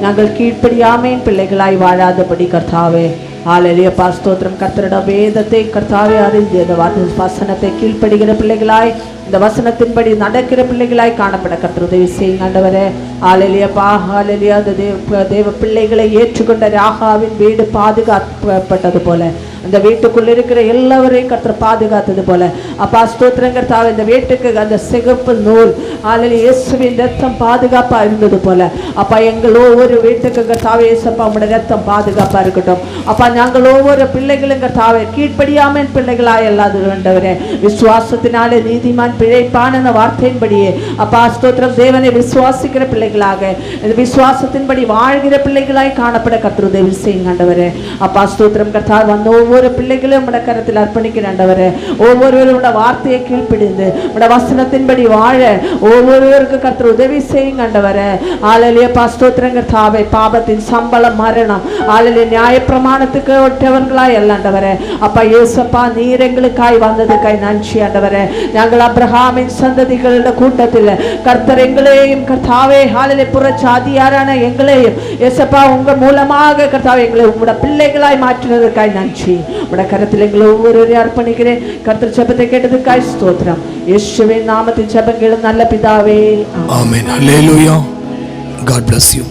நாங்கள் கீழ்ப்படியாமேன் பிள்ளைகளாய் வாழாதபடி கர்த்தாவே, ஹல்லேலூயா ஸ்தோத்திரம். கர்த்தருடைய வேதத்தை கர்த்தாவே அறிந்து அந்த வசனத்தை கீழ்ப்படுகிற பிள்ளைகளாய், இந்த வசனத்தின்படி நடக்கிற பிள்ளைகளாய் காணப்பட கர்த்தர் உதவி செய்யுங்க ஆண்டவரே. ஹல்லேலூயா ஹல்லேலூயா. அந்த தேவ பிள்ளைகளை ஏற்றுக்கொண்ட ராகாவின் வீடு பாதுகாக்கப்பட்டது போல அந்த வீட்டுக்குள்ள இருக்கிற எல்லாவரையும் கர்த்தர் பாதுகாத்தது போல அப்பா ஸ்தோத்திரம் கர்த்தாவே, இந்த வீட்டுக்கு அந்த சிகப்பு நூல் ஹல்லேலூயா இயேசுவின் ரத்தம் பாதுகாப்பா இருந்தது போல அப்பா எங்கள் ஒவ்வொரு வீட்டுக்கு கர்த்தாவே இயேசப்பா உம்முடைய ரத்தம் பாதுகாப்பா இருக்கட்டும். அப்பா நாங்கள் ஒவ்வொரு பிள்ளைகளும் கர்த்தாவே கீழ்ப்படியாமல் பிள்ளைகளாய் அல்லாது ஆண்டவரே, விசுவாசத்தினாலே நீதிமான் பிழைப்பான வார்த்தையின்படியே அப்பா ஸ்தோத்திரம் தேவனை விசுவாசிக்கிற பிள்ளைகளாக இந்த விசுவாசத்தின்படி வாழ்கிற பிள்ளைகளாய் காணப்பட கர்த்தர் உதவி செய்யுங்க ஆண்டவரே. அப்பா ஸ்தோத்திரம் கர்த்தாவே, வந்த ஒவ்வொரு பிள்ளைகளையும் உம்முடைய கரத்தில் அர்ப்பணிக்கிற ஆண்டவரே, ஒவ்வொருவரும் வார்த்தையை கீழ்ப்படிந்து உம்முடைய வசனத்தின்படி வாழ ஒவ்வொருவருக்கு கர்த்தர் உதவி செய்யுங்க ஆண்டவரே. ஹல்லேலூயா ஸ்தோத்திரம் கர்த்தாவே, பாபத்தின் சம்பளம் மரணம், ஹல்லேலூயா நியாயப்பிரமாணத்துக்கு ஒட்டவர்களாய் அல்ல ஆண்டவரே. அப்பா இயேசப்பா நீர் எங்களுக்காய் வந்ததுக்காய் நன்றி ஆண்டவரே. நாங்கள் அப்ரஹாமின் சந்ததிகளோட கூட்டத்தில் கர்த்தர் எங்களையும் கர்த்தாவே ஹல்லேலூயா புறஜாதியாரான எங்களையும் இயேசப்பா உங்க மூலமாக கர்த்தாவே எங்களை உங்களுடைய பிள்ளைகளாய் மாற்றினதுக்காய் நன்றி. உங்களுடைய கரத்தில் எங்களை ஒவ்வொருவரையும் அர்ப்பணிக்கிறேன். கர்த்தர் ஜெபத்தை கேட்டதுக்காய் ஸ்தோத்திரம். இயேசுவின் நாமத்தில் ஜெபம் கேளும் நல்ல பிதாவே. ஆமென். ஹல்லேலூயா. God bless you.